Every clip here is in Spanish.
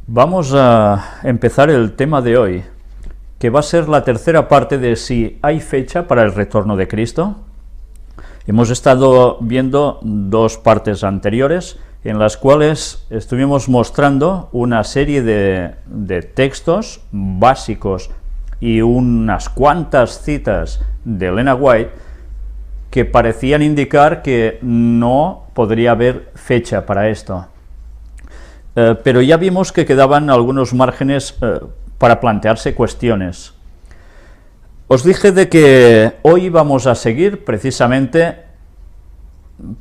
Vamos a empezar el tema de hoy, que va a ser la tercera parte de si hay fecha para el retorno de Cristo. Hemos estado viendo dos partes anteriores en las cuales estuvimos mostrando una serie de textos básicos y unas cuantas citas de Elena White que parecían indicar que no podría haber fecha para esto. Pero ya vimos que quedaban algunos márgenes para plantearse cuestiones. Os dije de que hoy vamos a seguir precisamente,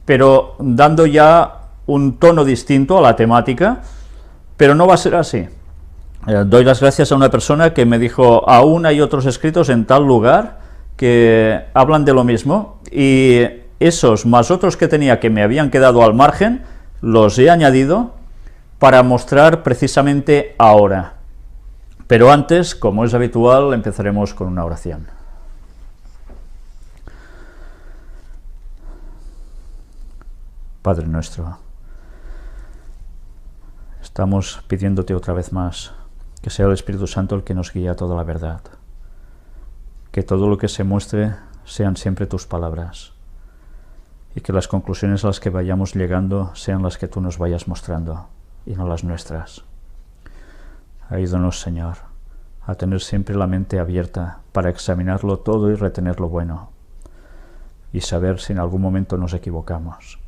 pero dando ya un tono distinto a la temática, pero no va a ser así. Doy las gracias a una persona que me dijo, aún hay otros escritos en tal lugar que hablan de lo mismo, y esos más otros que tenía que me habían quedado al margen, los he añadido para mostrar precisamente ahora. Pero antes, como es habitual, empezaremos con una oración. Padre nuestro, estamos pidiéndote otra vez más que sea el Espíritu Santo el que nos guíe a toda la verdad, que todo lo que se muestre sean siempre tus palabras, y que las conclusiones a las que vayamos llegando sean las que tú nos vayas mostrando, y no las nuestras. Ayúdanos, Señor, a tener siempre la mente abierta para examinarlo todo y retener lo bueno, y saber si en algún momento nos equivocamos.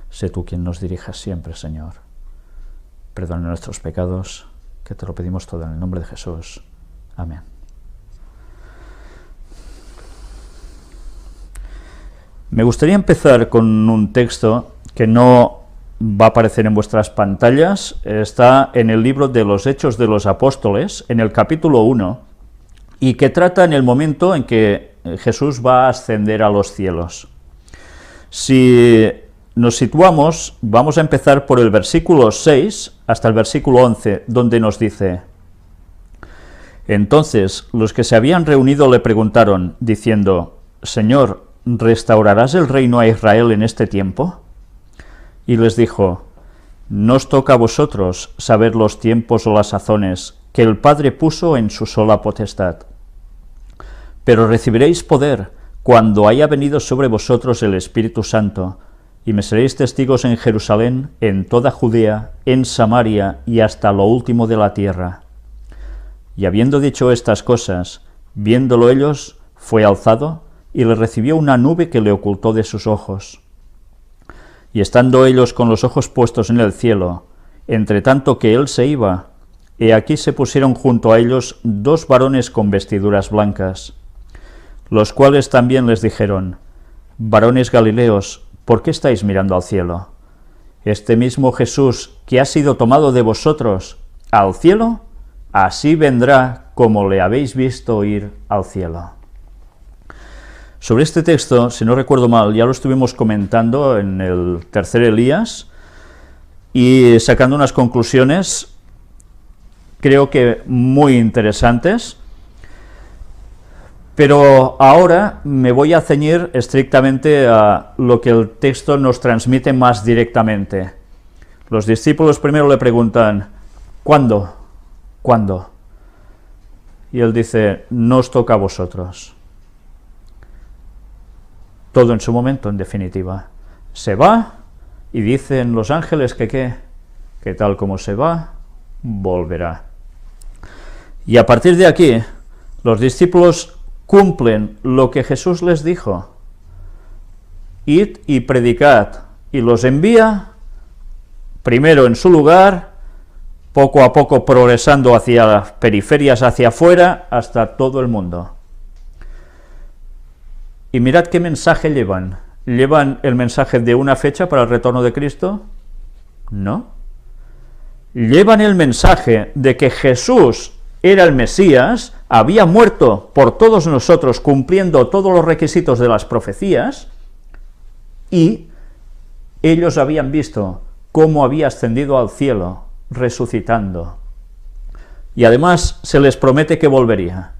Sé tú quien nos dirija siempre, Señor. Perdona nuestros pecados, que te lo pedimos todo en el nombre de Jesús. Amén. Me gustaría empezar con un texto que no va a aparecer en vuestras pantallas. Está en el libro de los Hechos de los Apóstoles, en el capítulo 1, y que trata en el momento en que Jesús va a ascender a los cielos. Si nos situamos, vamos a empezar por el versículo 6 hasta el versículo 11, donde nos dice: Entonces los que se habían reunido le preguntaron, diciendo, Señor, ¿restaurarás el reino a Israel en este tiempo? Y les dijo, no os toca a vosotros saber los tiempos o las sazones que el Padre puso en su sola potestad. Pero recibiréis poder cuando haya venido sobre vosotros el Espíritu Santo, y me seréis testigos en Jerusalén, en toda Judea, en Samaria y hasta lo último de la tierra. Y habiendo dicho estas cosas, viéndolo ellos, fue alzado, y le recibió una nube que le ocultó de sus ojos. Y estando ellos con los ojos puestos en el cielo, entre tanto que él se iba, he aquí se pusieron junto a ellos dos varones con vestiduras blancas, los cuales también les dijeron, varones Galileos, ¿por qué estáis mirando al cielo? Este mismo Jesús que ha sido tomado de vosotros al cielo, así vendrá como le habéis visto ir al cielo. Sobre este texto, si no recuerdo mal, ya lo estuvimos comentando en el tercer Elías y sacando unas conclusiones, creo que muy interesantes, pero ahora me voy a ceñir estrictamente a lo que el texto nos transmite más directamente. Los discípulos primero le preguntan, ¿cuándo? ¿Cuándo? Y él dice, no os toca a vosotros. Todo en su momento, en definitiva. Se va, y dicen los ángeles que tal como se va, volverá. Y a partir de aquí, los discípulos cumplen lo que Jesús les dijo. Id y predicad, y los envía, primero en su lugar, poco a poco progresando hacia las periferias, hacia afuera, hasta todo el mundo. Y mirad qué mensaje llevan. ¿Llevan el mensaje de una fecha para el retorno de Cristo? No. Llevan el mensaje de que Jesús era el Mesías, había muerto por todos nosotros cumpliendo todos los requisitos de las profecías, y ellos habían visto cómo había ascendido al cielo, resucitando. Y además se les promete que volvería.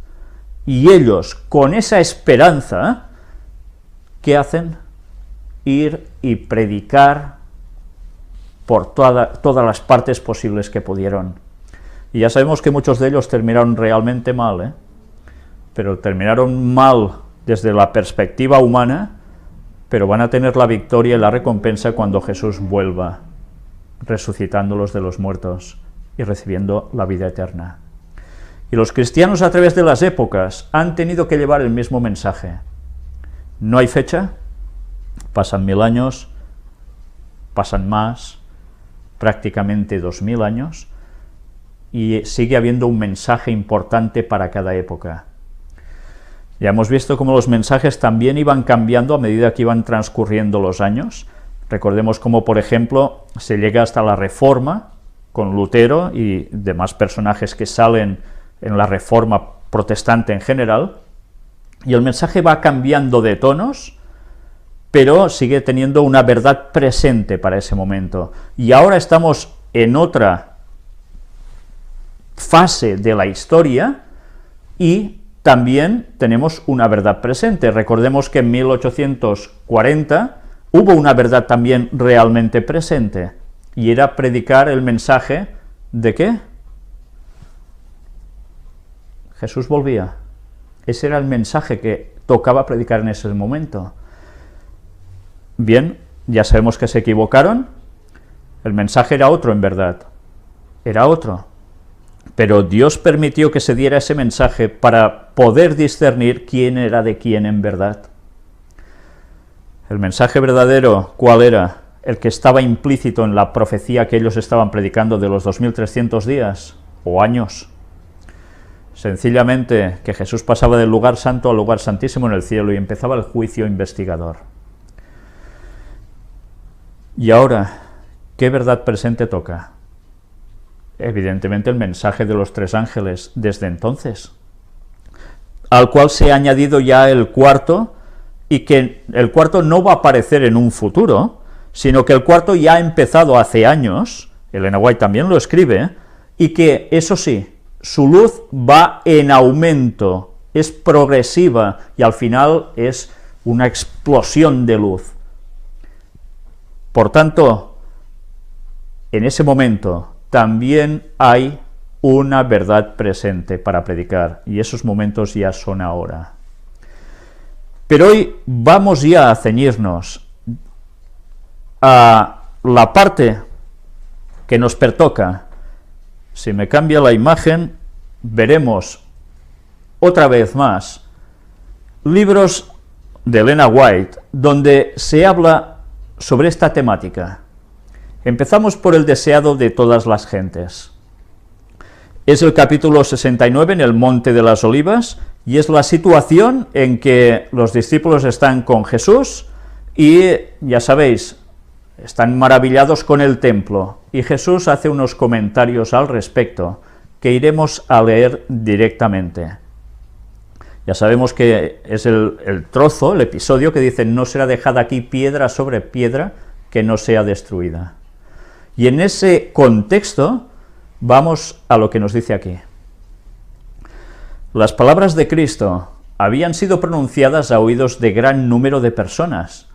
Y ellos, con esa esperanza, ¿qué hacen? Ir y predicar por todas las partes posibles que pudieron. Y ya sabemos que muchos de ellos terminaron realmente mal, pero terminaron mal desde la perspectiva humana, pero van a tener la victoria y la recompensa cuando Jesús vuelva, resucitándolos de los muertos y recibiendo la vida eterna. Y los cristianos a través de las épocas han tenido que llevar el mismo mensaje. No hay fecha, pasan 1000 años, pasan más, prácticamente 2000 años, y sigue habiendo un mensaje importante para cada época. Ya hemos visto cómo los mensajes también iban cambiando a medida que iban transcurriendo los años. Recordemos cómo, por ejemplo, se llega hasta la Reforma, con Lutero y demás personajes que salen en la Reforma protestante en general, y el mensaje va cambiando de tonos, pero sigue teniendo una verdad presente para ese momento. Y ahora estamos en otra fase de la historia, y también tenemos una verdad presente. Recordemos que en 1840 hubo una verdad también realmente presente, y era predicar el mensaje ¿de qué? Jesús volvía. Ese era el mensaje que tocaba predicar en ese momento. Bien, ya sabemos que se equivocaron, el mensaje era otro en verdad, era otro, pero Dios permitió que se diera ese mensaje para poder discernir quién era de quién en verdad. El mensaje verdadero, ¿cuál era? El que estaba implícito en la profecía que ellos estaban predicando de los 2300 días o años. Sencillamente que Jesús pasaba del lugar santo al lugar santísimo en el cielo y empezaba el juicio investigador. Y ahora, ¿qué verdad presente toca? Evidentemente el mensaje de los 3 ángeles desde entonces, al cual se ha añadido ya el cuarto, y que el cuarto no va a aparecer en un futuro, sino que el cuarto ya ha empezado hace años, Elena White también lo escribe, y que, eso sí, su luz va en aumento, es progresiva, y al final es una explosión de luz. Por tanto, en ese momento también hay una verdad presente para predicar, y esos momentos ya son ahora. Pero hoy vamos ya a ceñirnos a la parte que nos pertoca. Si me cambia la imagen, veremos otra vez más libros de Elena White, donde se habla sobre esta temática. Empezamos por el deseado de todas las gentes. Es el capítulo 69 en el Monte de las Olivas, y es la situación en que los discípulos están con Jesús, y ya sabéis, están maravillados con el templo, y Jesús hace unos comentarios al respecto, que iremos a leer directamente. Ya sabemos que es el trozo, el episodio que dice: no será dejada aquí piedra sobre piedra que no sea destruida. Y en ese contexto vamos a lo que nos dice aquí. Las palabras de Cristo habían sido pronunciadas a oídos de gran número de personas,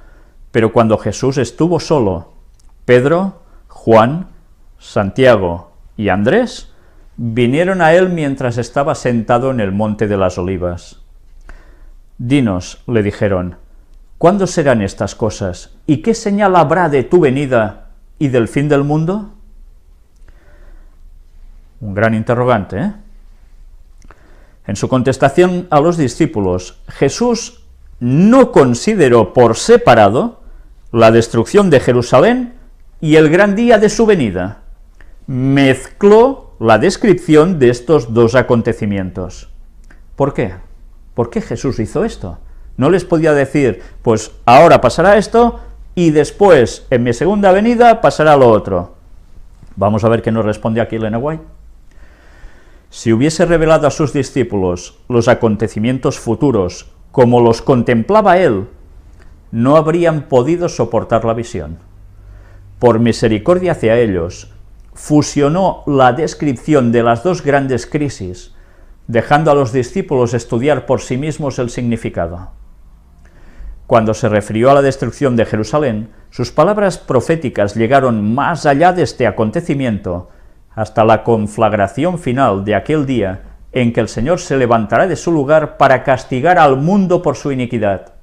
pero cuando Jesús estuvo solo, Pedro, Juan, Santiago y Andrés vinieron a él mientras estaba sentado en el Monte de las Olivas. Dinos, le dijeron, ¿cuándo serán estas cosas? ¿Y qué señal habrá de tu venida y del fin del mundo? Un gran interrogante, ¿eh? En su contestación a los discípulos, Jesús no consideró por separado la destrucción de Jerusalén y el gran día de su venida. Mezcló la descripción de estos dos acontecimientos. ¿Por qué? ¿Por qué Jesús hizo esto? No les podía decir, pues ahora pasará esto y después, en mi segunda venida, pasará lo otro. Vamos a ver qué nos responde aquí Elena White. Si hubiese revelado a sus discípulos los acontecimientos futuros como los contemplaba él, no habrían podido soportar la visión. Por misericordia hacia ellos, fusionó la descripción de las dos grandes crisis, dejando a los discípulos estudiar por sí mismos el significado. Cuando se refirió a la destrucción de Jerusalén, Sus palabras proféticas llegaron más allá de este acontecimiento, hasta la conflagración final de aquel día en que el Señor se levantará de su lugar para castigar al mundo por su iniquidad,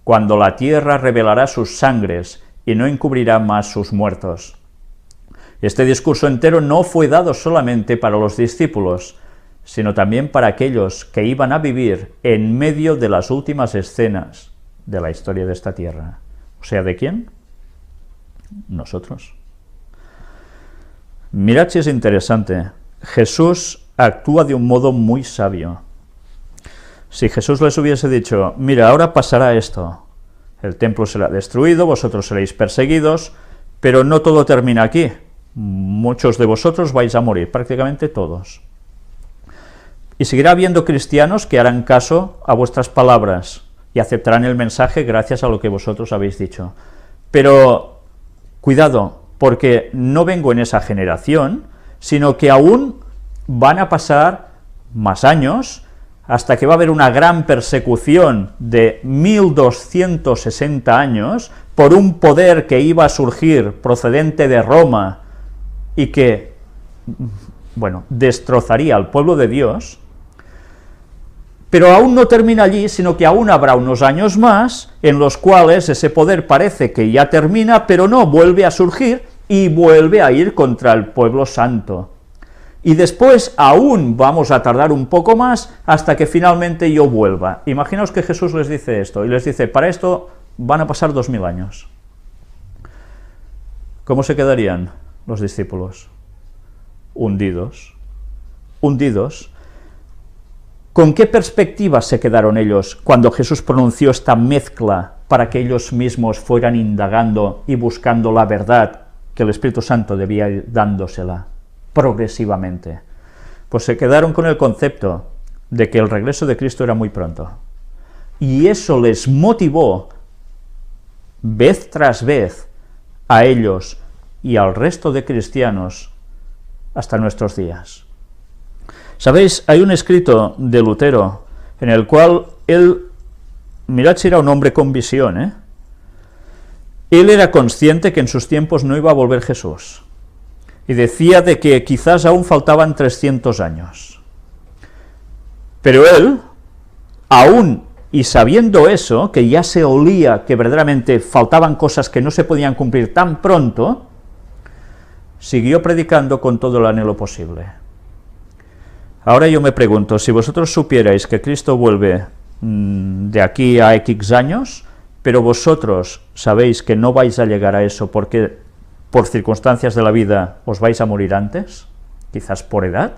cuando la tierra revelará sus sangres y no encubrirá más sus muertos. Este discurso entero no fue dado solamente para los discípulos, sino también para aquellos que iban a vivir en medio de las últimas escenas de la historia de esta tierra. O sea, ¿de quién? Nosotros. Mirad si es interesante. Jesús actúa de un modo muy sabio. Si Jesús les hubiese dicho, mira, ahora pasará esto, el templo será destruido, vosotros seréis perseguidos, pero no todo termina aquí, muchos de vosotros vais a morir, prácticamente todos. Y seguirá habiendo cristianos que harán caso a vuestras palabras y aceptarán el mensaje gracias a lo que vosotros habéis dicho. Pero cuidado, porque no vengo en esa generación, sino que aún van a pasar más años hasta que va a haber una gran persecución de 1260 años por un poder que iba a surgir procedente de Roma y que, bueno, destrozaría al pueblo de Dios. Pero aún no termina allí, sino que aún habrá unos años más en los cuales ese poder parece que ya termina, pero no, vuelve a surgir y vuelve a ir contra el pueblo santo. Y después aún vamos a tardar un poco más hasta que finalmente yo vuelva. Imaginaos que Jesús les dice esto, y les dice, para esto van a pasar 2000 años. ¿Cómo se quedarían los discípulos? Hundidos. Hundidos. ¿Con qué perspectiva se quedaron ellos cuando Jesús pronunció esta mezcla para que ellos mismos fueran indagando y buscando la verdad que el Espíritu Santo debía ir dándosela progresivamente? Pues se quedaron con el concepto de que el regreso de Cristo era muy pronto. Y eso les motivó, vez tras vez, a ellos y al resto de cristianos hasta nuestros días. ¿Sabéis? Hay un escrito de Lutero en el cual él, mirad si era un hombre con visión, Él era consciente que en sus tiempos no iba a volver Jesús, y decía de que quizás aún faltaban 300 años. Pero él, aún y sabiendo eso, que ya se olía que verdaderamente faltaban cosas que no se podían cumplir tan pronto, siguió predicando con todo el anhelo posible. Ahora yo me pregunto, si vosotros supierais que Cristo vuelve de aquí a X años, pero vosotros sabéis que no vais a llegar a eso porque por circunstancias de la vida os vais a morir antes, quizás por edad,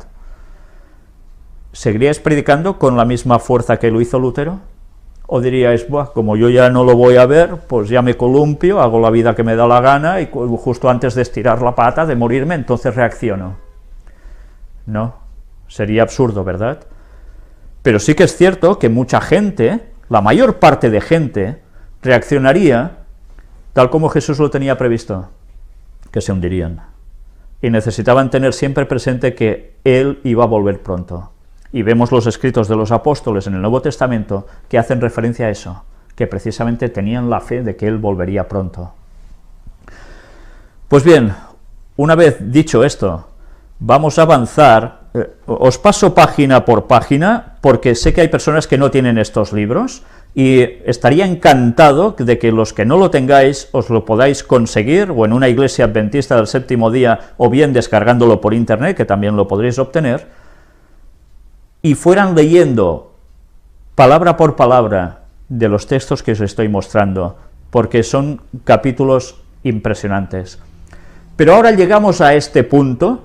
¿seguiríais predicando con la misma fuerza que lo hizo Lutero? ¿O diríais, buah, como yo ya no lo voy a ver, pues ya me columpio, hago la vida que me da la gana y justo antes de estirar la pata, de morirme, entonces reacciono? No, sería absurdo, ¿verdad? Pero sí que es cierto que mucha gente, la mayor parte de gente, reaccionaría tal como Jesús lo tenía previsto, que se hundirían. Y necesitaban tener siempre presente que Él iba a volver pronto. Y vemos los escritos de los apóstoles en el Nuevo Testamento que hacen referencia a eso, que precisamente tenían la fe de que Él volvería pronto. Pues bien, una vez dicho esto, vamos a avanzar. Os paso página por página, porque sé que hay personas que no tienen estos libros, y estaría encantado de que los que no lo tengáis os lo podáis conseguir, o en una iglesia adventista del séptimo día, o bien descargándolo por internet, que también lo podréis obtener, y fueran leyendo palabra por palabra de los textos que os estoy mostrando, porque son capítulos impresionantes. Pero ahora llegamos a este punto,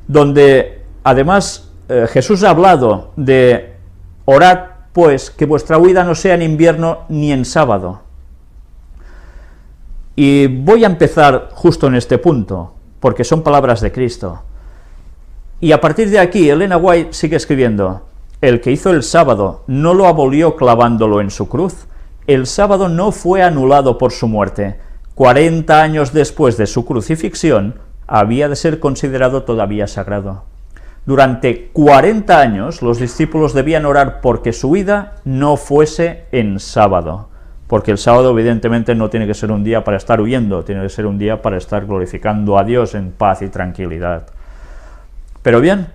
donde además Jesús ha hablado de orad pues que vuestra huida no sea en invierno ni en sábado. Y voy a empezar justo en este punto, porque son palabras de Cristo. Y a partir de aquí, Elena White sigue escribiendo, el que hizo el sábado no lo abolió clavándolo en su cruz. El sábado no fue anulado por su muerte. 40 años después de su crucifixión, había de ser considerado todavía sagrado. Durante 40 años los discípulos debían orar porque su huida no fuese en sábado, porque el sábado evidentemente no tiene que ser un día para estar huyendo, tiene que ser un día para estar glorificando a Dios en paz y tranquilidad. Pero bien,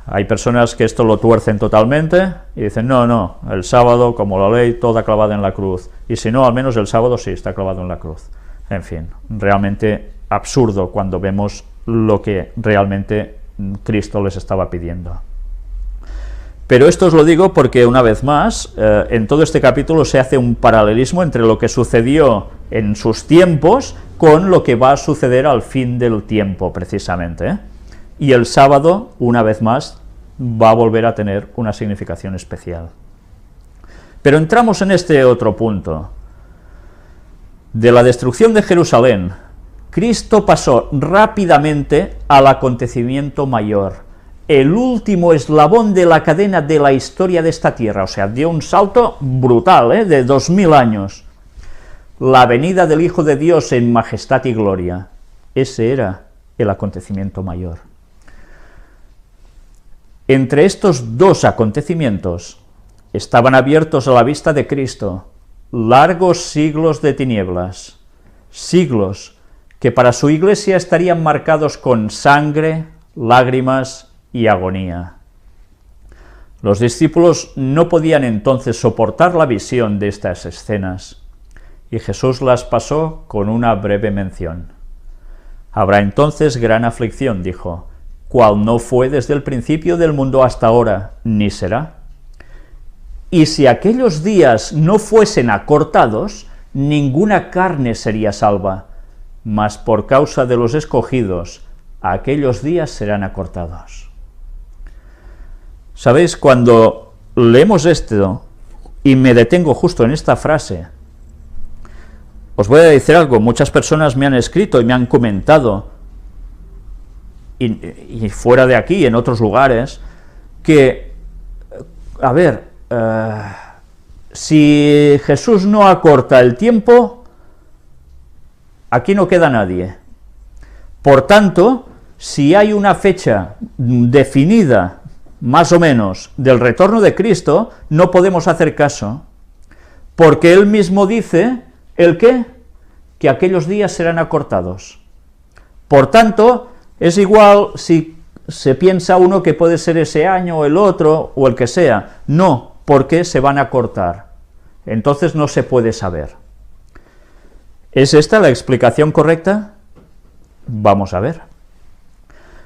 hay personas que esto lo tuercen totalmente y dicen, no, el sábado, como la ley, toda clavada en la cruz, y si no, al menos el sábado sí está clavado en la cruz. En fin, realmente absurdo cuando vemos lo que realmente Cristo les estaba pidiendo. Pero esto os lo digo porque, una vez más, en todo este capítulo se hace un paralelismo entre lo que sucedió en sus tiempos con lo que va a suceder al fin del tiempo, precisamente, ¿eh? Y el sábado, una vez más, va a volver a tener una significación especial. Pero entramos en este otro punto. De la destrucción de Jerusalén, Cristo pasó rápidamente al acontecimiento mayor, el último eslabón de la cadena de la historia de esta tierra, o sea, dio un salto brutal, de 2000 años. La venida del Hijo de Dios en majestad y gloria, ese era el acontecimiento mayor. Entre estos dos acontecimientos estaban abiertos a la vista de Cristo largos siglos de tinieblas, siglos que para su iglesia estarían marcados con sangre, lágrimas y agonía. Los discípulos no podían entonces soportar la visión de estas escenas, y Jesús las pasó con una breve mención. Habrá entonces gran aflicción, dijo, cual no fue desde el principio del mundo hasta ahora, ni será. Y si aquellos días no fuesen acortados, ninguna carne sería salva, mas por causa de los escogidos, aquellos días serán acortados. ¿Sabéis? Cuando leemos esto, y me detengo justo en esta frase, os voy a decir algo, muchas personas me han escrito y me han comentado, y fuera de aquí, en otros lugares, que, a ver, si Jesús no acorta el tiempo, aquí no queda nadie. Por tanto, si hay una fecha definida, más o menos, del retorno de Cristo, no podemos hacer caso, porque Él mismo dice, ¿el qué? Que aquellos días serán acortados. Por tanto, es igual si se piensa uno que puede ser ese año, o el otro, o el que sea. No, porque se van a acortar. Entonces no se puede saber. ¿Es esta la explicación correcta? Vamos a ver.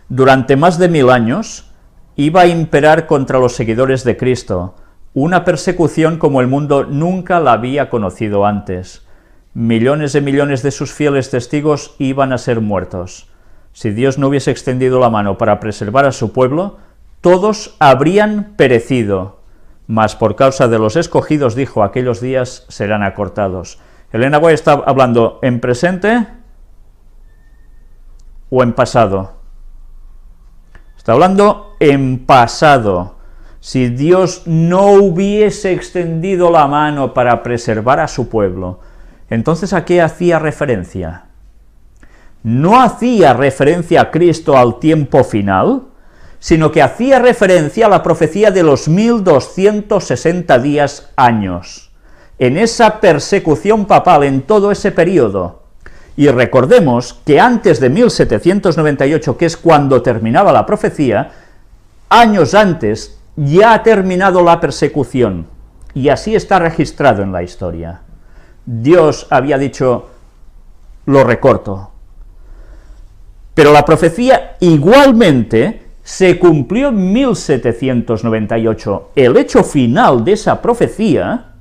Durante más de 1000 años, iba a imperar contra los seguidores de Cristo una persecución como el mundo nunca la había conocido antes. Millones y millones de sus fieles testigos iban a ser muertos. Si Dios no hubiese extendido la mano para preservar a su pueblo, todos habrían perecido, mas por causa de los escogidos, dijo, aquellos días serán acortados. Elena White está hablando en presente o en pasado. Está hablando en pasado. Si Dios no hubiese extendido la mano para preservar a su pueblo, entonces ¿a qué hacía referencia? No hacía referencia a Cristo al tiempo final, sino que hacía referencia a la profecía de los 1260 días, años, en esa persecución papal, en todo ese periodo. Y recordemos que antes de 1798, que es cuando terminaba la profecía, años antes ya ha terminado la persecución, y así está registrado en la historia. Dios había dicho, lo recorto. Pero la profecía igualmente se cumplió en 1798. El hecho final de esa profecía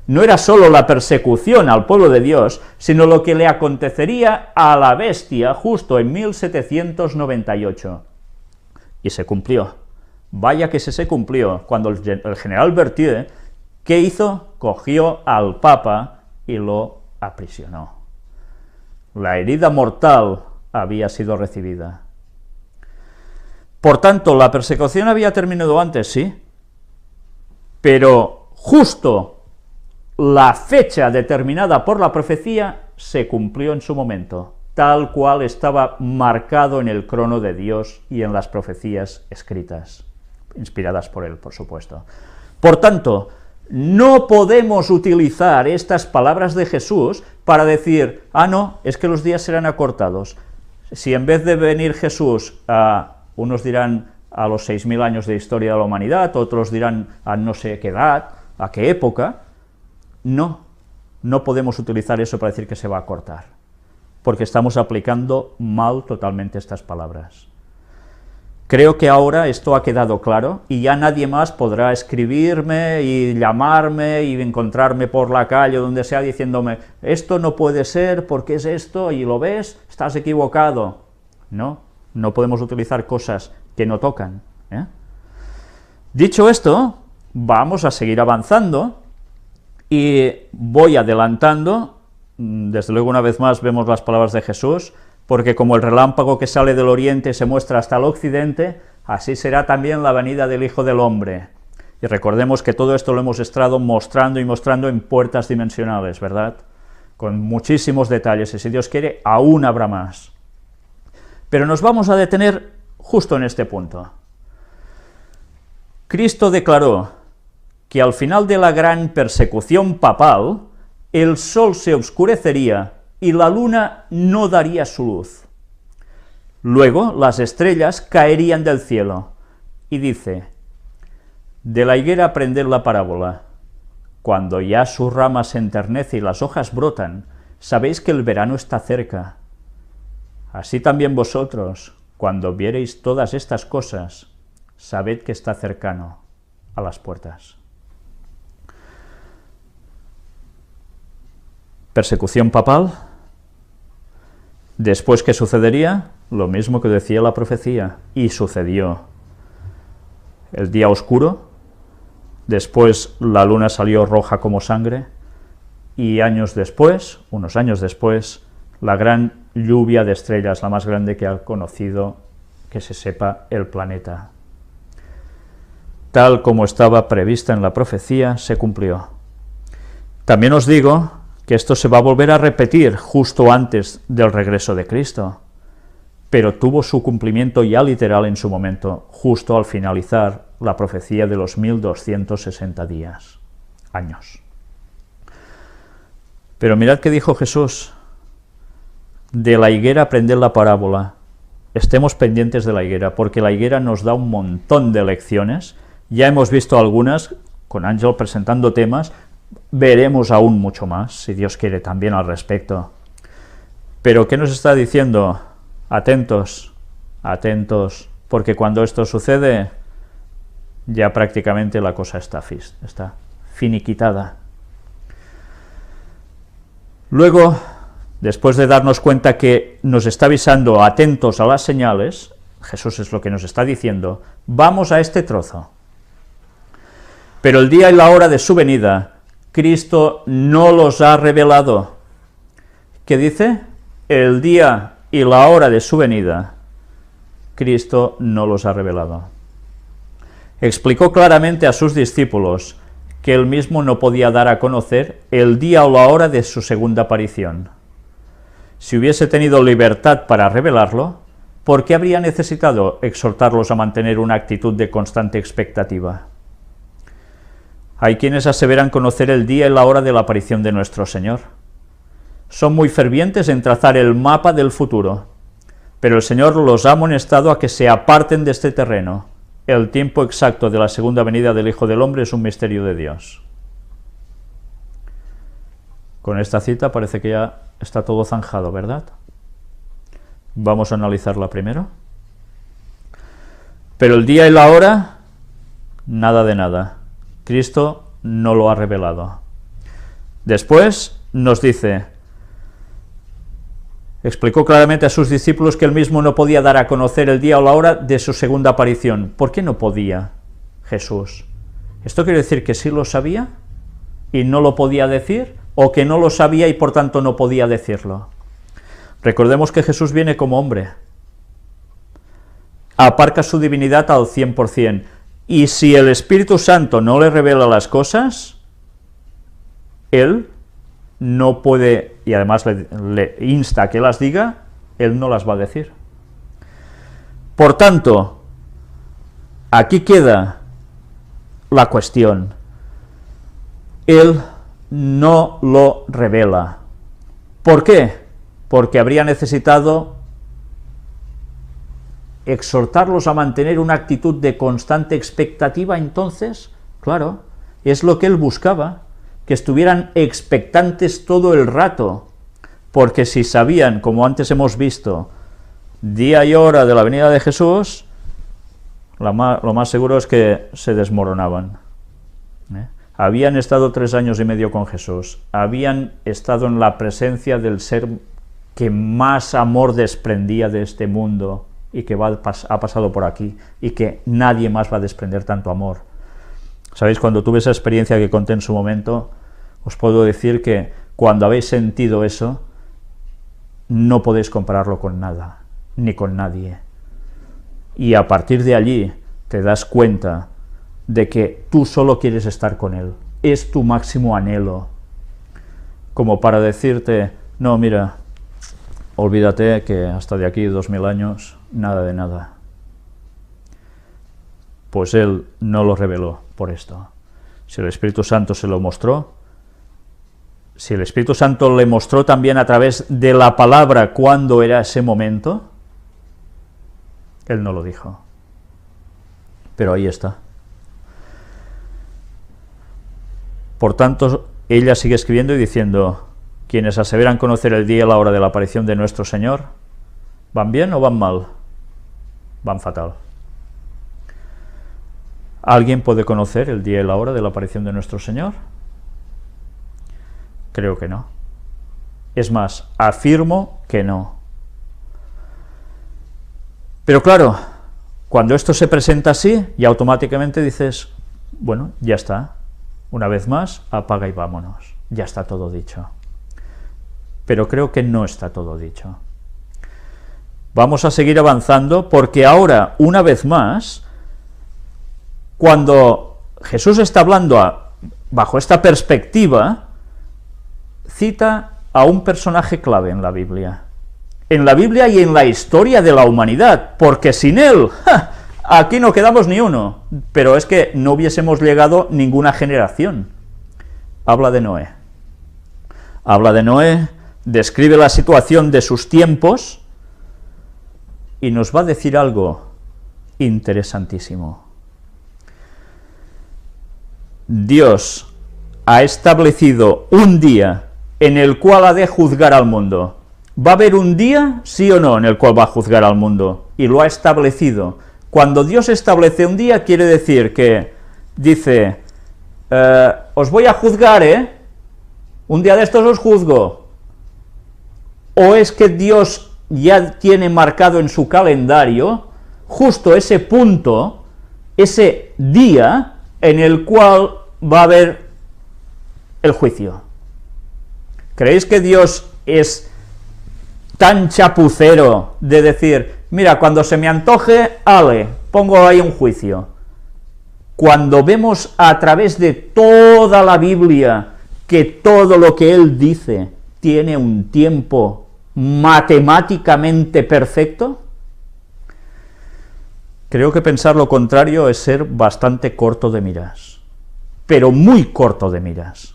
no era solo la persecución al pueblo de Dios, sino lo que le acontecería a la bestia justo en 1798. Y se cumplió. Vaya que se cumplió, cuando el general Berthier, ¿qué hizo? Cogió al Papa y lo aprisionó. La herida mortal había sido recibida. Por tanto, la persecución había terminado antes, sí, pero justo la fecha determinada por la profecía se cumplió en su momento, tal cual estaba marcado en el crono de Dios y en las profecías escritas, inspiradas por él, por supuesto. Por tanto, No podemos utilizar estas palabras de Jesús para decir, no, es que los días serán acortados. Si en vez de venir Jesús unos dirán a los 6.000 años de historia de la humanidad, otros dirán a no sé qué edad, a qué época, no podemos utilizar eso para decir que se va a cortar, porque estamos aplicando mal totalmente estas palabras. Creo que ahora esto ha quedado claro, y ya nadie más podrá escribirme y llamarme y encontrarme por la calle o donde sea diciéndome, esto no puede ser, ¿por qué es esto? Y lo ves, estás equivocado. No podemos utilizar cosas que no tocan. Dicho esto, vamos a seguir avanzando, y voy adelantando. Desde luego, una vez más, vemos las palabras de Jesús, porque como el relámpago que sale del oriente se muestra hasta el occidente, así será también la venida del Hijo del Hombre. Y recordemos que todo esto lo hemos estado mostrando y mostrando en puertas dimensionales, ¿verdad? Con muchísimos detalles, y si Dios quiere, aún habrá más. Pero nos vamos a detener justo en este punto. Cristo declaró que al final de la gran persecución papal, el sol se oscurecería y la luna no daría su luz. Luego las estrellas caerían del cielo, y dice, de la higuera aprended la parábola, cuando ya su rama se enternece y las hojas brotan, sabéis que el verano está cerca. Así también vosotros, cuando viereis todas estas cosas, sabed que está cercano a las puertas. Persecución papal. Después, ¿qué sucedería? Lo mismo que decía la profecía, y sucedió. El día oscuro, después la luna salió roja como sangre, y unos años después, la gran lluvia de estrellas, la más grande que ha conocido, que se sepa, el planeta. Tal como estaba prevista en la profecía, se cumplió. También os digo que esto se va a volver a repetir justo antes del regreso de Cristo, pero tuvo su cumplimiento ya literal en su momento, justo al finalizar la profecía de los 1260 años. Pero mirad qué dijo Jesús, de la higuera aprended la parábola. Estemos pendientes de la higuera, porque la higuera nos da un montón de lecciones. Ya hemos visto algunas, con Ángel presentando temas, veremos aún mucho más, si Dios quiere, también al respecto. Pero ¿qué nos está diciendo? Atentos, atentos, porque cuando esto sucede, ya prácticamente la cosa está finiquitada. Luego, después de darnos cuenta que nos está avisando atentos a las señales, Jesús es lo que nos está diciendo, vamos a este trozo. Pero el día y la hora de su venida, Cristo no los ha revelado. ¿Qué dice? El día y la hora de su venida, Cristo no los ha revelado. Explicó claramente a sus discípulos que él mismo no podía dar a conocer el día o la hora de su segunda aparición. Si hubiese tenido libertad para revelarlo, ¿por qué habría necesitado exhortarlos a mantener una actitud de constante expectativa? Hay quienes aseveran conocer el día y la hora de la aparición de nuestro Señor. Son muy fervientes en trazar el mapa del futuro, pero el Señor los ha amonestado a que se aparten de este terreno. El tiempo exacto de la segunda venida del Hijo del Hombre es un misterio de Dios. Con esta cita parece que ya está todo zanjado, ¿verdad? Vamos a analizarla primero. Pero el día y la hora, nada de nada. Cristo no lo ha revelado. Después nos dice, explicó claramente a sus discípulos que él mismo no podía dar a conocer el día o la hora de su segunda aparición. ¿Por qué no podía Jesús? ¿Esto quiere decir que sí lo sabía y no lo podía decir? ¿O que no lo sabía y por tanto no podía decirlo? Recordemos que Jesús viene como hombre. Aparca su divinidad al 100%. Y si el Espíritu Santo no le revela las cosas, él no puede, y además le insta a que las diga, él no las va a decir. Por tanto, aquí queda la cuestión. Él no lo revela. ¿Por qué? Porque habría necesitado exhortarlos a mantener una actitud de constante expectativa. Entonces, claro, es lo que él buscaba, que estuvieran expectantes todo el rato, porque si sabían, como antes hemos visto, día y hora de la venida de Jesús, lo más seguro es que se desmoronaban. Habían estado 3 años y medio con Jesús, habían estado en la presencia del ser que más amor desprendía de este mundo y que ha pasado por aquí, y que nadie más va a desprender tanto amor. ¿Sabéis? Cuando tuve esa experiencia que conté en su momento, os puedo decir que cuando habéis sentido eso, no podéis compararlo con nada, ni con nadie. Y a partir de allí te das cuenta de que tú solo quieres estar con Él, es tu máximo anhelo, como para decirte, no, mira, olvídate que hasta de aquí 2000 años, nada de nada. Pues Él no lo reveló por esto. Si el Espíritu Santo se lo mostró, si el Espíritu Santo le mostró también a través de la palabra cuándo era ese momento, Él no lo dijo. Pero ahí está. Por tanto, ella sigue escribiendo y diciendo, quienes aseveran conocer el día y la hora de la aparición de nuestro Señor, ¿van bien o van mal? Van fatal. ¿Alguien puede conocer el día y la hora de la aparición de nuestro Señor? Creo que no. Es más, afirmo que no. Pero claro, cuando esto se presenta así, ya automáticamente dices, bueno, ya está. Una vez más, apaga y vámonos. Ya está todo dicho. Pero creo que no está todo dicho. Vamos a seguir avanzando, porque ahora, una vez más, cuando Jesús está hablando bajo esta perspectiva, cita a un personaje clave en la Biblia y en la historia de la humanidad, porque sin él, aquí no quedamos ni uno, pero es que no hubiésemos llegado ninguna generación. Habla de Noé. Habla de Noé, describe la situación de sus tiempos, y nos va a decir algo interesantísimo. Dios ha establecido un día en el cual ha de juzgar al mundo. ¿Va a haber un día, sí o no, en el cual va a juzgar al mundo? Y lo ha establecido. Cuando Dios establece un día, quiere decir que dice, os voy a juzgar, un día de estos os juzgo. O es que Dios ya tiene marcado en su calendario justo ese punto, ese día en el cual va a haber el juicio. ¿Creéis que Dios es tan chapucero de decir, mira, cuando se me antoje, pongo ahí un juicio? Cuando vemos a través de toda la Biblia que todo lo que Él dice tiene un tiempo matemáticamente perfecto, creo que pensar lo contrario es ser bastante corto de miras, pero muy corto de miras.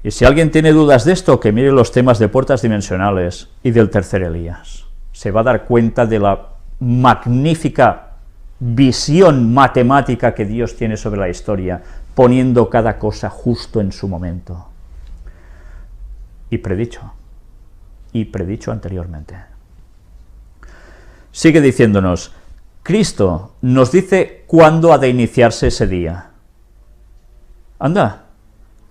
Y si alguien tiene dudas de esto, que mire los temas de puertas dimensionales y del tercer Elías. Se va a dar cuenta de la magnífica visión matemática que Dios tiene sobre la historia, poniendo cada cosa justo en su momento. Y predicho anteriormente. Sigue diciéndonos, Cristo nos dice cuándo ha de iniciarse ese día. Anda,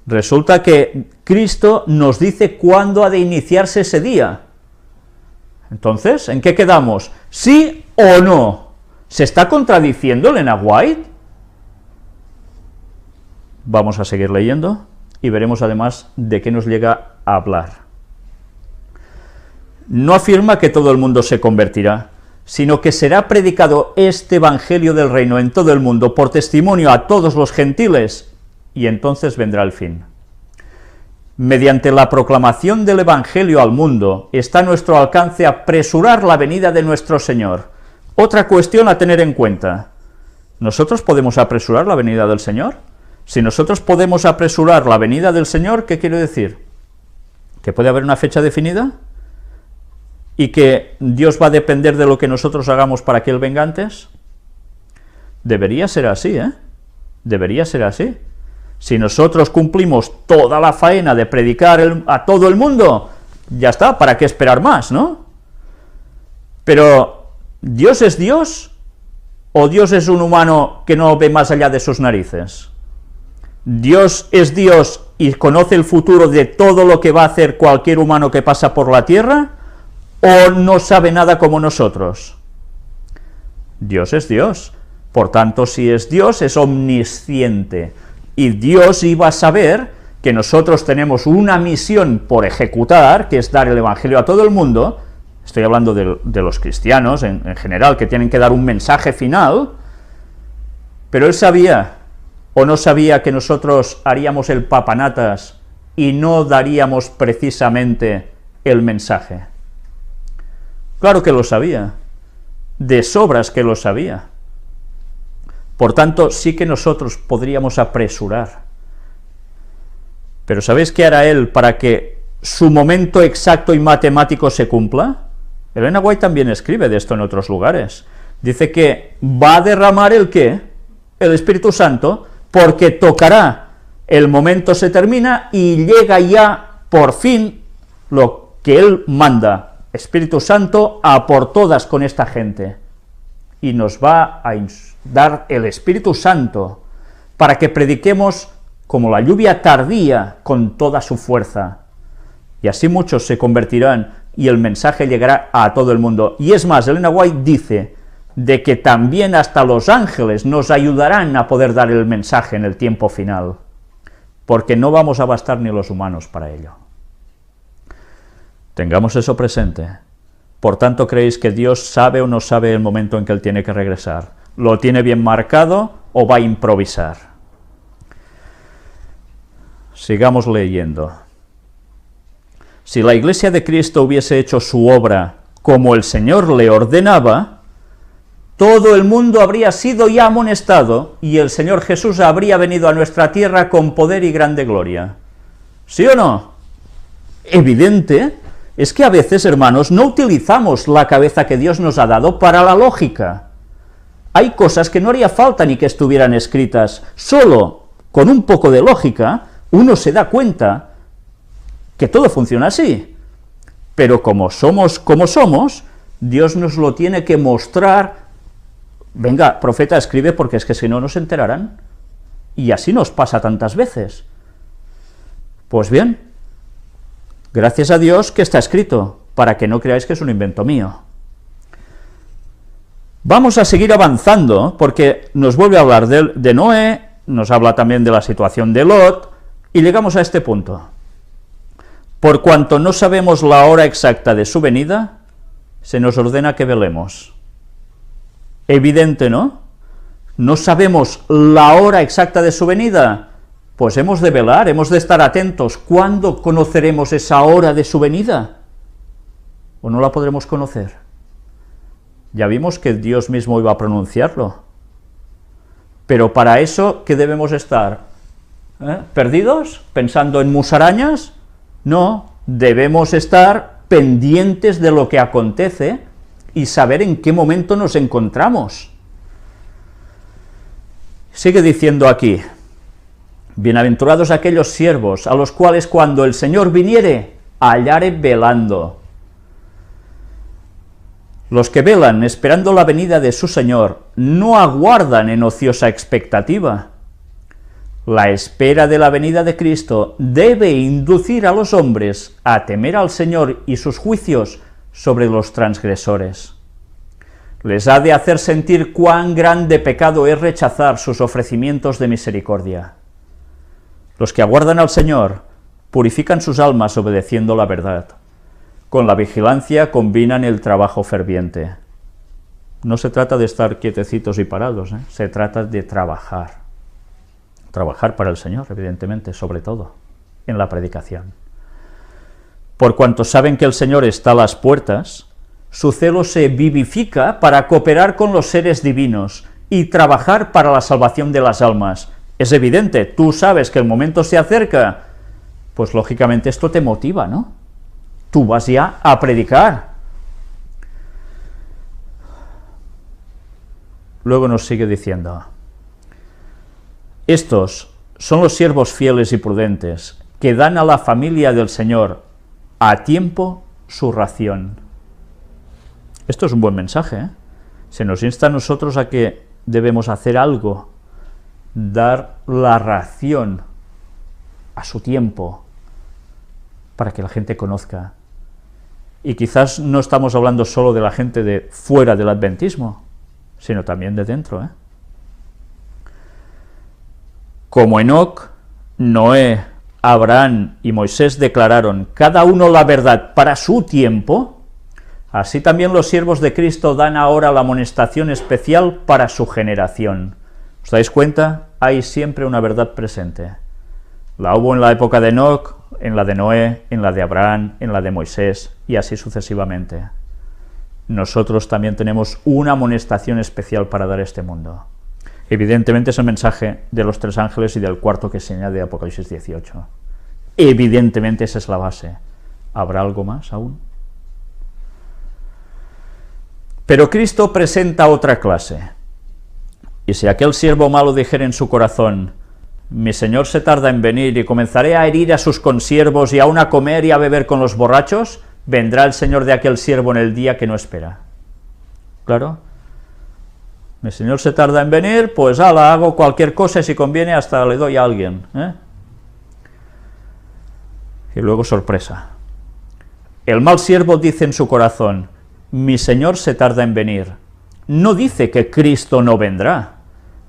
resulta que Cristo nos dice cuándo ha de iniciarse ese día. Entonces, ¿en qué quedamos? ¿Sí o no? ¿Se está contradiciendo Elena White? Vamos a seguir leyendo y veremos además de qué nos llega a hablar. No afirma que todo el mundo se convertirá, sino que será predicado este evangelio del reino en todo el mundo por testimonio a todos los gentiles, y entonces vendrá el fin. Mediante la proclamación del evangelio al mundo, está a nuestro alcance apresurar la venida de nuestro Señor. Otra cuestión a tener en cuenta, ¿nosotros podemos apresurar la venida del Señor? Si nosotros podemos apresurar la venida del Señor, ¿qué quiere decir? ¿Que puede haber una fecha definida? ¿Y que Dios va a depender de lo que nosotros hagamos para que Él venga antes? Debería ser así, ¿eh? Debería ser así. Si nosotros cumplimos toda la faena de predicar a todo el mundo, ya está, ¿para qué esperar más, no? Pero, ¿Dios es Dios? ¿O Dios es un humano que no ve más allá de sus narices? ¿Dios es Dios y conoce el futuro de todo lo que va a hacer cualquier humano que pasa por la tierra? ¿O no sabe nada como nosotros? Dios es Dios. Por tanto, si es Dios, es omnisciente. Y Dios iba a saber que nosotros tenemos una misión por ejecutar, que es dar el Evangelio a todo el mundo. Estoy hablando de los cristianos en general, que tienen que dar un mensaje final. Pero Él sabía, o no sabía, que nosotros haríamos el papanatas y no daríamos precisamente el mensaje. Claro que lo sabía, de sobras que lo sabía. Por tanto, sí que nosotros podríamos apresurar. Pero ¿sabéis qué hará Él para que su momento exacto y matemático se cumpla? Elena White también escribe de esto en otros lugares. Dice que va a derramar ¿el qué? El Espíritu Santo, porque tocará, el momento se termina y llega ya por fin lo que Él manda. Espíritu Santo a por todas con esta gente, y nos va a dar el Espíritu Santo para que prediquemos como la lluvia tardía con toda su fuerza, y así muchos se convertirán y el mensaje llegará a todo el mundo. Y es más, Elena White dice de que también hasta los ángeles nos ayudarán a poder dar el mensaje en el tiempo final, porque no vamos a bastar ni los humanos para ello. Tengamos eso presente. Por tanto, ¿creéis que Dios sabe o no sabe el momento en que Él tiene que regresar? ¿Lo tiene bien marcado o va a improvisar? Sigamos leyendo. Si la Iglesia de Cristo hubiese hecho su obra como el Señor le ordenaba, todo el mundo habría sido ya amonestado y el Señor Jesús habría venido a nuestra tierra con poder y grande gloria. ¿Sí o no? Evidente. Es que a veces, hermanos, no utilizamos la cabeza que Dios nos ha dado para la lógica. Hay cosas que no haría falta ni que estuvieran escritas. Solo con un poco de lógica uno se da cuenta que todo funciona así. Pero como somos, Dios nos lo tiene que mostrar. Venga, profeta, escribe, porque es que si no nos enterarán. Y así nos pasa tantas veces. Pues bien, gracias a Dios que está escrito, para que no creáis que es un invento mío. Vamos a seguir avanzando, porque nos vuelve a hablar de Noé, nos habla también de la situación de Lot, y llegamos a este punto. Por cuanto no sabemos la hora exacta de su venida, se nos ordena que velemos. Evidente, ¿no? No sabemos la hora exacta de su venida. Pues hemos de velar, hemos de estar atentos. ¿Cuándo conoceremos esa hora de su venida? ¿O no la podremos conocer? Ya vimos que Dios mismo iba a pronunciarlo. Pero para eso, ¿qué debemos estar? ¿Perdidos? ¿Pensando en musarañas? No, debemos estar pendientes de lo que acontece y saber en qué momento nos encontramos. Sigue diciendo aquí: bienaventurados aquellos siervos, a los cuales cuando el Señor viniere, hallare velando. Los que velan esperando la venida de su Señor, no aguardan en ociosa expectativa. La espera de la venida de Cristo debe inducir a los hombres a temer al Señor y sus juicios sobre los transgresores. Les ha de hacer sentir cuán grande pecado es rechazar sus ofrecimientos de misericordia. Los que aguardan al Señor purifican sus almas obedeciendo la verdad. Con la vigilancia combinan el trabajo ferviente. No se trata de estar quietecitos y parados, se trata de trabajar. Trabajar para el Señor, evidentemente, sobre todo, en la predicación. Por cuanto saben que el Señor está a las puertas, su celo se vivifica para cooperar con los seres divinos y trabajar para la salvación de las almas, Es evidente, tú sabes que el momento se acerca, pues lógicamente esto te motiva, ¿no? Tú vas ya a predicar. Luego nos sigue diciendo: estos son los siervos fieles y prudentes, que dan a la familia del Señor a tiempo su ración. Esto es un buen mensaje, ¿eh? Se nos insta a nosotros a que debemos hacer algo, dar la ración a su tiempo, para que la gente conozca. Y quizás no estamos hablando solo de la gente de fuera del adventismo, sino también de dentro, ¿eh? Como Enoc, Noé, Abraham y Moisés declararon cada uno la verdad para su tiempo, así también los siervos de Cristo dan ahora la amonestación especial para su generación. ¿Os dais cuenta? Hay siempre una verdad presente. La hubo en la época de Enoc, en la de Noé, en la de Abraham, en la de Moisés, y así sucesivamente. Nosotros también tenemos una amonestación especial para dar a este mundo. Evidentemente es el mensaje de los 3 ángeles y del cuarto que se añade Apocalipsis 18. Evidentemente esa es la base. ¿Habrá algo más aún? Pero Cristo presenta otra clase. Y si aquel siervo malo dijera en su corazón: mi señor se tarda en venir y comenzaré a herir a sus consiervos y aún a comer y a beber con los borrachos, vendrá el señor de aquel siervo en el día que no espera. Claro, mi señor se tarda en venir, pues ala, hago cualquier cosa y si conviene hasta le doy a alguien, ¿eh? Y luego sorpresa. El mal siervo dice en su corazón: mi señor se tarda en venir. No dice que Cristo no vendrá.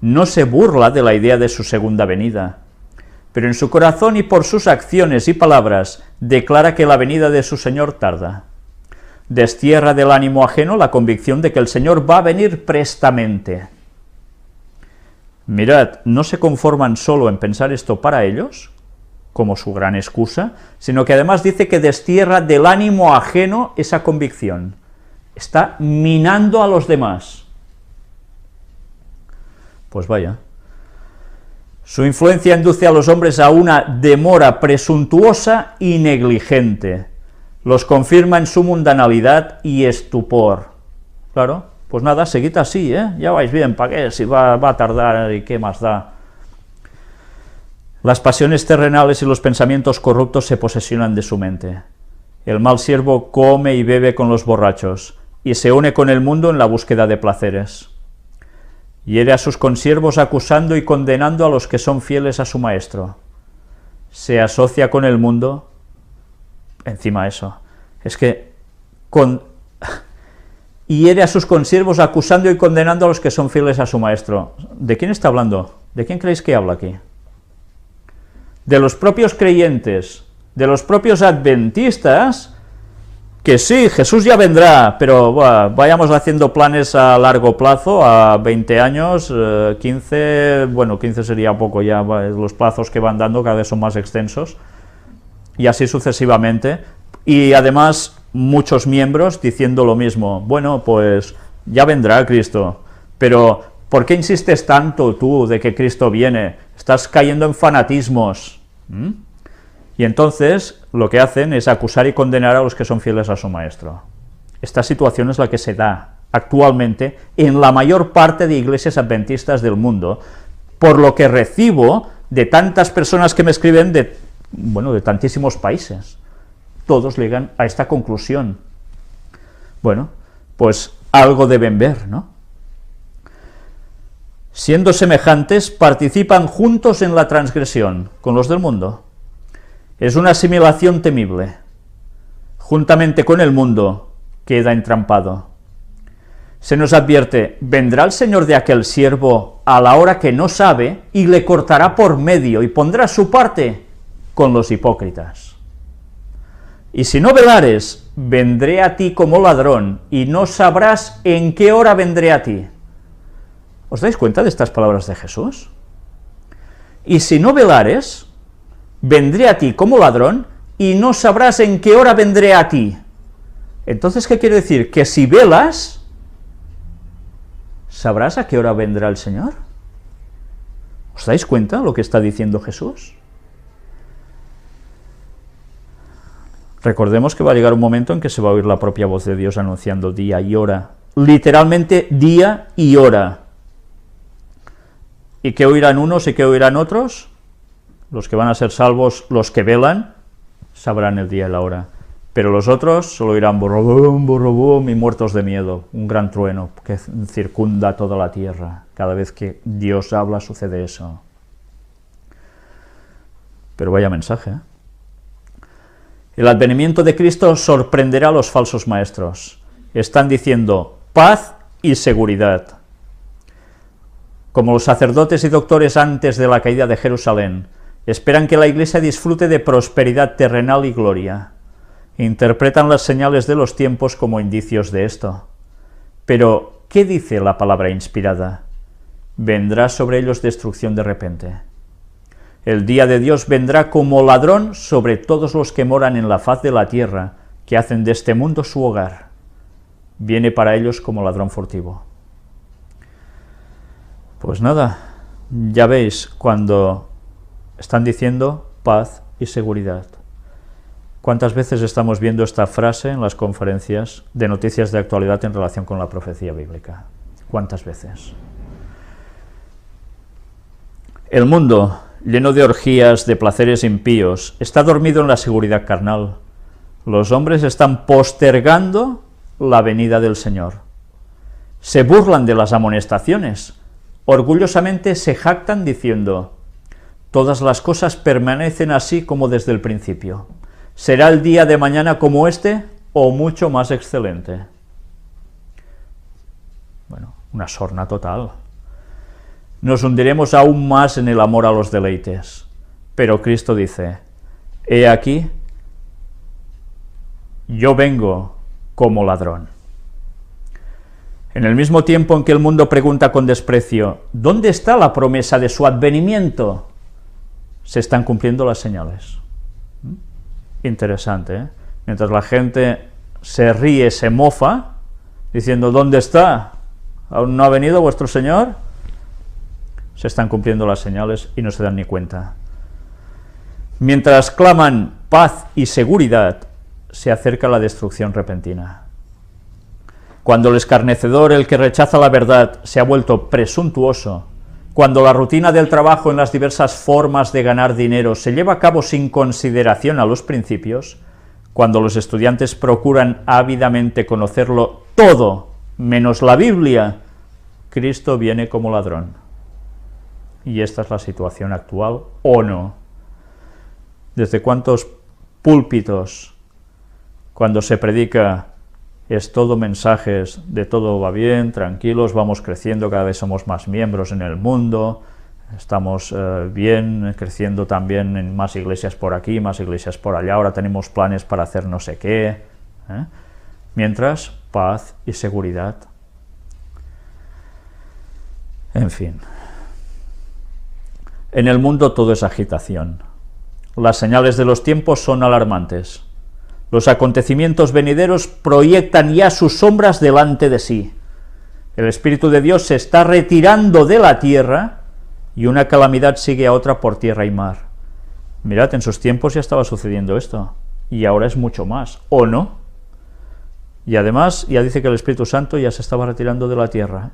No se burla de la idea de su segunda venida, pero en su corazón y por sus acciones y palabras declara que la venida de su Señor tarda. Destierra del ánimo ajeno la convicción de que el Señor va a venir prestamente. Mirad, no se conforman solo en pensar esto para ellos, como su gran excusa, sino que además dice que destierra del ánimo ajeno esa convicción. Está minando a los demás. Pues vaya. Su influencia induce a los hombres a una demora presuntuosa y negligente. Los confirma en su mundanalidad y estupor. Claro, pues nada, seguid así, ¿eh? Ya vais bien, ¿para qué? Si va a tardar y qué más da. Las pasiones terrenales y los pensamientos corruptos se posesionan de su mente. El mal siervo come y bebe con los borrachos, y se une con el mundo en la búsqueda de placeres. Hiere a sus consiervos acusando y condenando a los que son fieles a su maestro. Se asocia con el mundo, encima eso, es que hiere a sus consiervos acusando y condenando a los que son fieles a su maestro. ¿De quién está hablando? ¿De quién creéis que habla aquí? De los propios creyentes, de los propios adventistas, que sí, Jesús ya vendrá, pero vayamos haciendo planes a largo plazo, a 20 años, 15, bueno, 15 sería poco ya, los plazos que van dando cada vez son más extensos, y así sucesivamente, y además muchos miembros diciendo lo mismo: bueno, pues ya vendrá Cristo, pero ¿por qué insistes tanto tú de que Cristo viene? Estás cayendo en fanatismos. Y entonces lo que hacen es acusar y condenar a los que son fieles a su maestro. Esta situación es la que se da actualmente en la mayor parte de iglesias adventistas del mundo, por lo que recibo de tantas personas que me escriben de tantísimos países. Todos llegan a esta conclusión. Bueno, pues algo deben ver, ¿no? Siendo semejantes, participan juntos en la transgresión con los del mundo. Es una asimilación temible. Juntamente con el mundo queda entrampado. Se nos advierte: vendrá el señor de aquel siervo a la hora que no sabe y le cortará por medio y pondrá su parte con los hipócritas. Y si no velares, vendré a ti como ladrón y no sabrás en qué hora vendré a ti. ¿Os dais cuenta de estas palabras de Jesús? Y si no velares, vendré a ti como ladrón y no sabrás en qué hora vendré a ti. Entonces, ¿qué quiere decir? Que si velas, ¿sabrás a qué hora vendrá el Señor? ¿Os dais cuenta lo que está diciendo Jesús? Recordemos que va a llegar un momento en que se va a oír la propia voz de Dios anunciando día y hora, literalmente día y hora. ¿Y qué oirán unos y qué oirán otros? Los que van a ser salvos, los que velan, sabrán el día y la hora. Pero los otros solo oirán borrobum, borrobum y muertos de miedo, un gran trueno que circunda toda la tierra. Cada vez que Dios habla sucede eso. Pero vaya mensaje, ¿eh? El advenimiento de Cristo sorprenderá a los falsos maestros. Están diciendo paz y seguridad. Como los sacerdotes y doctores antes de la caída de Jerusalén, esperan que la Iglesia disfrute de prosperidad terrenal y gloria. Interpretan las señales de los tiempos como indicios de esto. Pero, ¿qué dice la palabra inspirada? Vendrá sobre ellos destrucción de repente. El día de Dios vendrá como ladrón sobre todos los que moran en la faz de la tierra, que hacen de este mundo su hogar. Viene para ellos como ladrón furtivo. Pues nada, ya veis cuando están diciendo paz y seguridad. ¿Cuántas veces estamos viendo esta frase en las conferencias de noticias de actualidad en relación con la profecía bíblica? ¿Cuántas veces? El mundo, lleno de orgías, de placeres impíos, está dormido en la seguridad carnal. Los hombres están postergando la venida del Señor. Se burlan de las amonestaciones. Orgullosamente se jactan diciendo: todas las cosas permanecen así como desde el principio. ¿Será el día de mañana como este o mucho más excelente? Bueno, una sorna total. Nos hundiremos aún más en el amor a los deleites. Pero Cristo dice: he aquí, yo vengo como ladrón. En el mismo tiempo en que el mundo pregunta con desprecio: ¿dónde está la promesa de su advenimiento?, se están cumpliendo las señales. Interesante, ¿eh? Mientras la gente se ríe, se mofa, diciendo: ¿dónde está? ¿Aún no ha venido vuestro Señor? Se están cumpliendo las señales y no se dan ni cuenta. Mientras claman paz y seguridad, se acerca la destrucción repentina. Cuando el escarnecedor, el que rechaza la verdad, se ha vuelto presuntuoso, cuando la rutina del trabajo en las diversas formas de ganar dinero se lleva a cabo sin consideración a los principios, cuando los estudiantes procuran ávidamente conocerlo todo, menos la Biblia, Cristo viene como ladrón. Y esta es la situación actual, ¿o no? ¿Desde cuántos púlpitos, cuando se predica, es todo mensajes de todo va bien, tranquilos, vamos creciendo, cada vez somos más miembros en el mundo, estamos bien, creciendo también en más iglesias por aquí, más iglesias por allá, ahora tenemos planes para hacer no sé qué, mientras, paz y seguridad. En fin. En el mundo todo es agitación. Las señales de los tiempos son alarmantes. Los acontecimientos venideros proyectan ya sus sombras delante de sí. El Espíritu de Dios se está retirando de la tierra y una calamidad sigue a otra por tierra y mar. Mirad, en sus tiempos ya estaba sucediendo esto, y ahora es mucho más, ¿o no? Y además ya dice que el Espíritu Santo ya se estaba retirando de la tierra,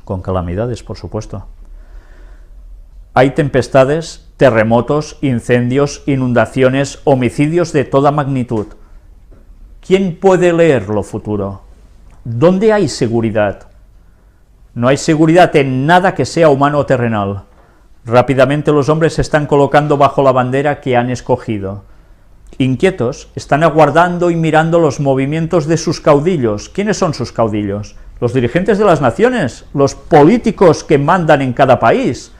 con calamidades, por supuesto. Hay tempestades, terremotos, incendios, inundaciones, homicidios de toda magnitud. ¿Quién puede leer lo futuro? ¿Dónde hay seguridad? No hay seguridad en nada que sea humano o terrenal. Rápidamente los hombres se están colocando bajo la bandera que han escogido. Inquietos, están aguardando y mirando los movimientos de sus caudillos. ¿Quiénes son sus caudillos? Los dirigentes de las naciones, los políticos que mandan en cada país.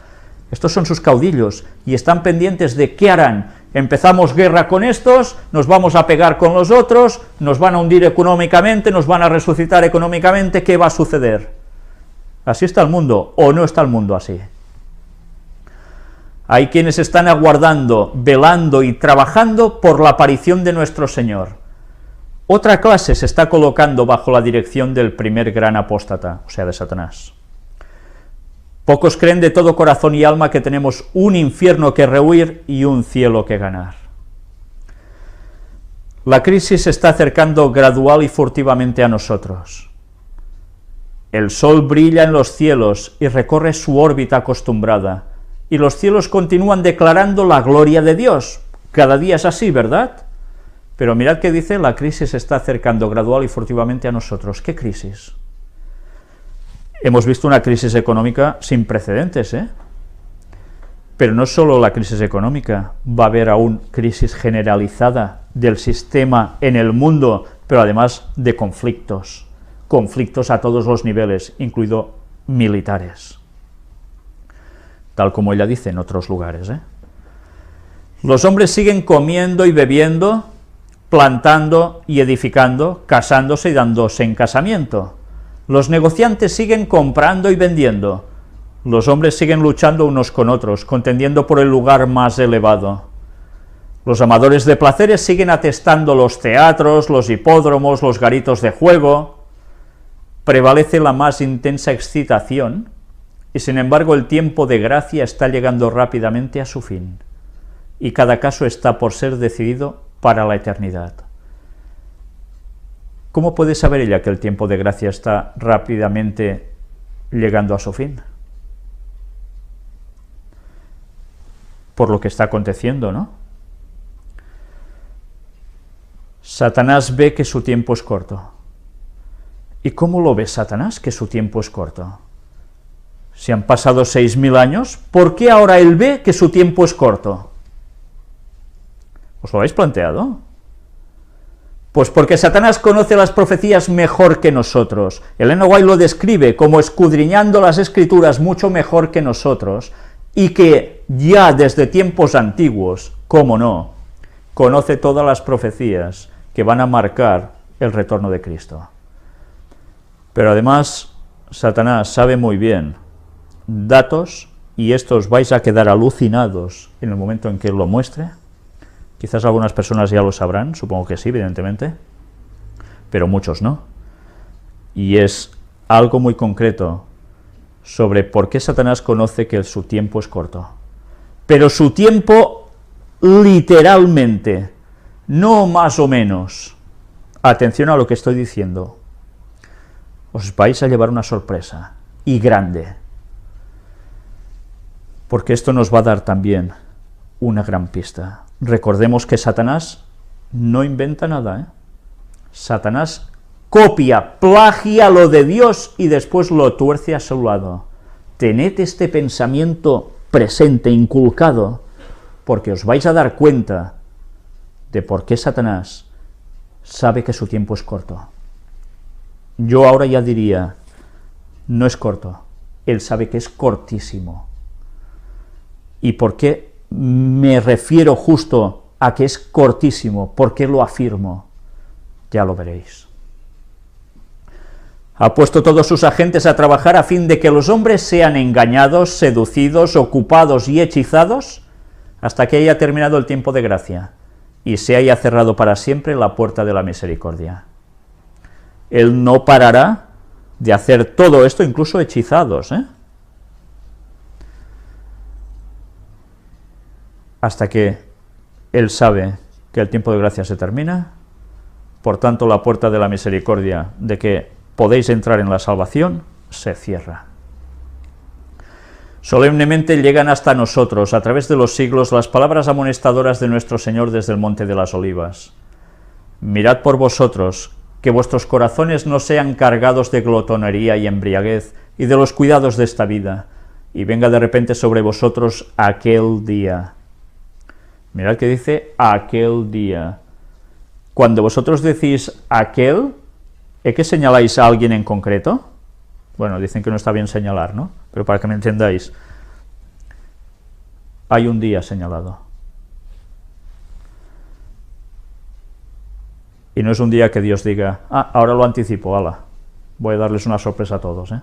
Estos son sus caudillos, y están pendientes de qué harán. Empezamos guerra con estos, nos vamos a pegar con los otros, nos van a hundir económicamente, nos van a resucitar económicamente, ¿qué va a suceder? ¿Así está el mundo, o no está el mundo así? Hay quienes están aguardando, velando y trabajando por la aparición de nuestro Señor. Otra clase se está colocando bajo la dirección del primer gran apóstata, o sea, de Satanás. Pocos creen de todo corazón y alma que tenemos un infierno que rehuir y un cielo que ganar. La crisis se está acercando gradual y furtivamente a nosotros. El sol brilla en los cielos y recorre su órbita acostumbrada, y los cielos continúan declarando la gloria de Dios. Cada día es así, ¿verdad? Pero mirad que dice, la crisis se está acercando gradual y furtivamente a nosotros. ¿Qué crisis? Hemos visto una crisis económica sin precedentes, ¿eh? Pero no solo la crisis económica, va a haber aún crisis generalizada del sistema en el mundo, pero además de conflictos a todos los niveles, incluido militares, tal como ella dice en otros lugares, ¿eh? Los hombres siguen comiendo y bebiendo, plantando y edificando, casándose y dándose en casamiento. Los negociantes siguen comprando y vendiendo. Los hombres siguen luchando unos con otros, contendiendo por el lugar más elevado. Los amadores de placeres siguen atestando los teatros, los hipódromos, los garitos de juego. Prevalece la más intensa excitación, y sin embargo el tiempo de gracia está llegando rápidamente a su fin, y cada caso está por ser decidido para la eternidad. ¿Cómo puede saber ella que el tiempo de gracia está rápidamente llegando a su fin? Por lo que está aconteciendo, ¿no? Satanás ve que su tiempo es corto. ¿Y cómo lo ve Satanás, que su tiempo es corto? Si han pasado 6.000 años, ¿por qué ahora él ve que su tiempo es corto? ¿Os lo habéis planteado? Pues porque Satanás conoce las profecías mejor que nosotros. Elena White lo describe como escudriñando las Escrituras mucho mejor que nosotros, y que ya desde tiempos antiguos, cómo no, conoce todas las profecías que van a marcar el retorno de Cristo. Pero además, Satanás sabe muy bien datos, y estos vais a quedar alucinados en el momento en que él lo muestre. Quizás algunas personas ya lo sabrán, supongo que sí, evidentemente, pero muchos no. Y es algo muy concreto sobre por qué Satanás conoce que su tiempo es corto. Pero su tiempo literalmente, no más o menos. Atención a lo que estoy diciendo. Os vais a llevar una sorpresa, y grande, porque esto nos va a dar también una gran pista. Recordemos que Satanás no inventa nada, ¿eh? Satanás copia, plagia lo de Dios y después lo tuerce a su lado. Tened este pensamiento presente, inculcado, porque os vais a dar cuenta de por qué Satanás sabe que su tiempo es corto. Yo ahora ya diría, no es corto, él sabe que es cortísimo. ¿Y por qué me refiero justo a que es cortísimo? ¿Por qué lo afirmo? Ya lo veréis. Ha puesto todos sus agentes a trabajar a fin de que los hombres sean engañados, seducidos, ocupados y hechizados, hasta que haya terminado el tiempo de gracia, y se haya cerrado para siempre la puerta de la misericordia. Él no parará de hacer todo esto, incluso hechizados, hasta que él sabe que el tiempo de gracia se termina. Por tanto, la puerta de la misericordia, de que podéis entrar en la salvación, se cierra. Solemnemente llegan hasta nosotros, a través de los siglos, las palabras amonestadoras de nuestro Señor desde el Monte de las Olivas. Mirad por vosotros, que vuestros corazones no sean cargados de glotonería y embriaguez, y de los cuidados de esta vida, y venga de repente sobre vosotros aquel día. Mirad que dice aquel día. Cuando vosotros decís aquel, ¿es que señaláis a alguien en concreto? Bueno, dicen que no está bien señalar, ¿no? Pero para que me entendáis, hay un día señalado. Y no es un día que Dios diga, ahora lo anticipo, ala, voy a darles una sorpresa a todos, ¿eh?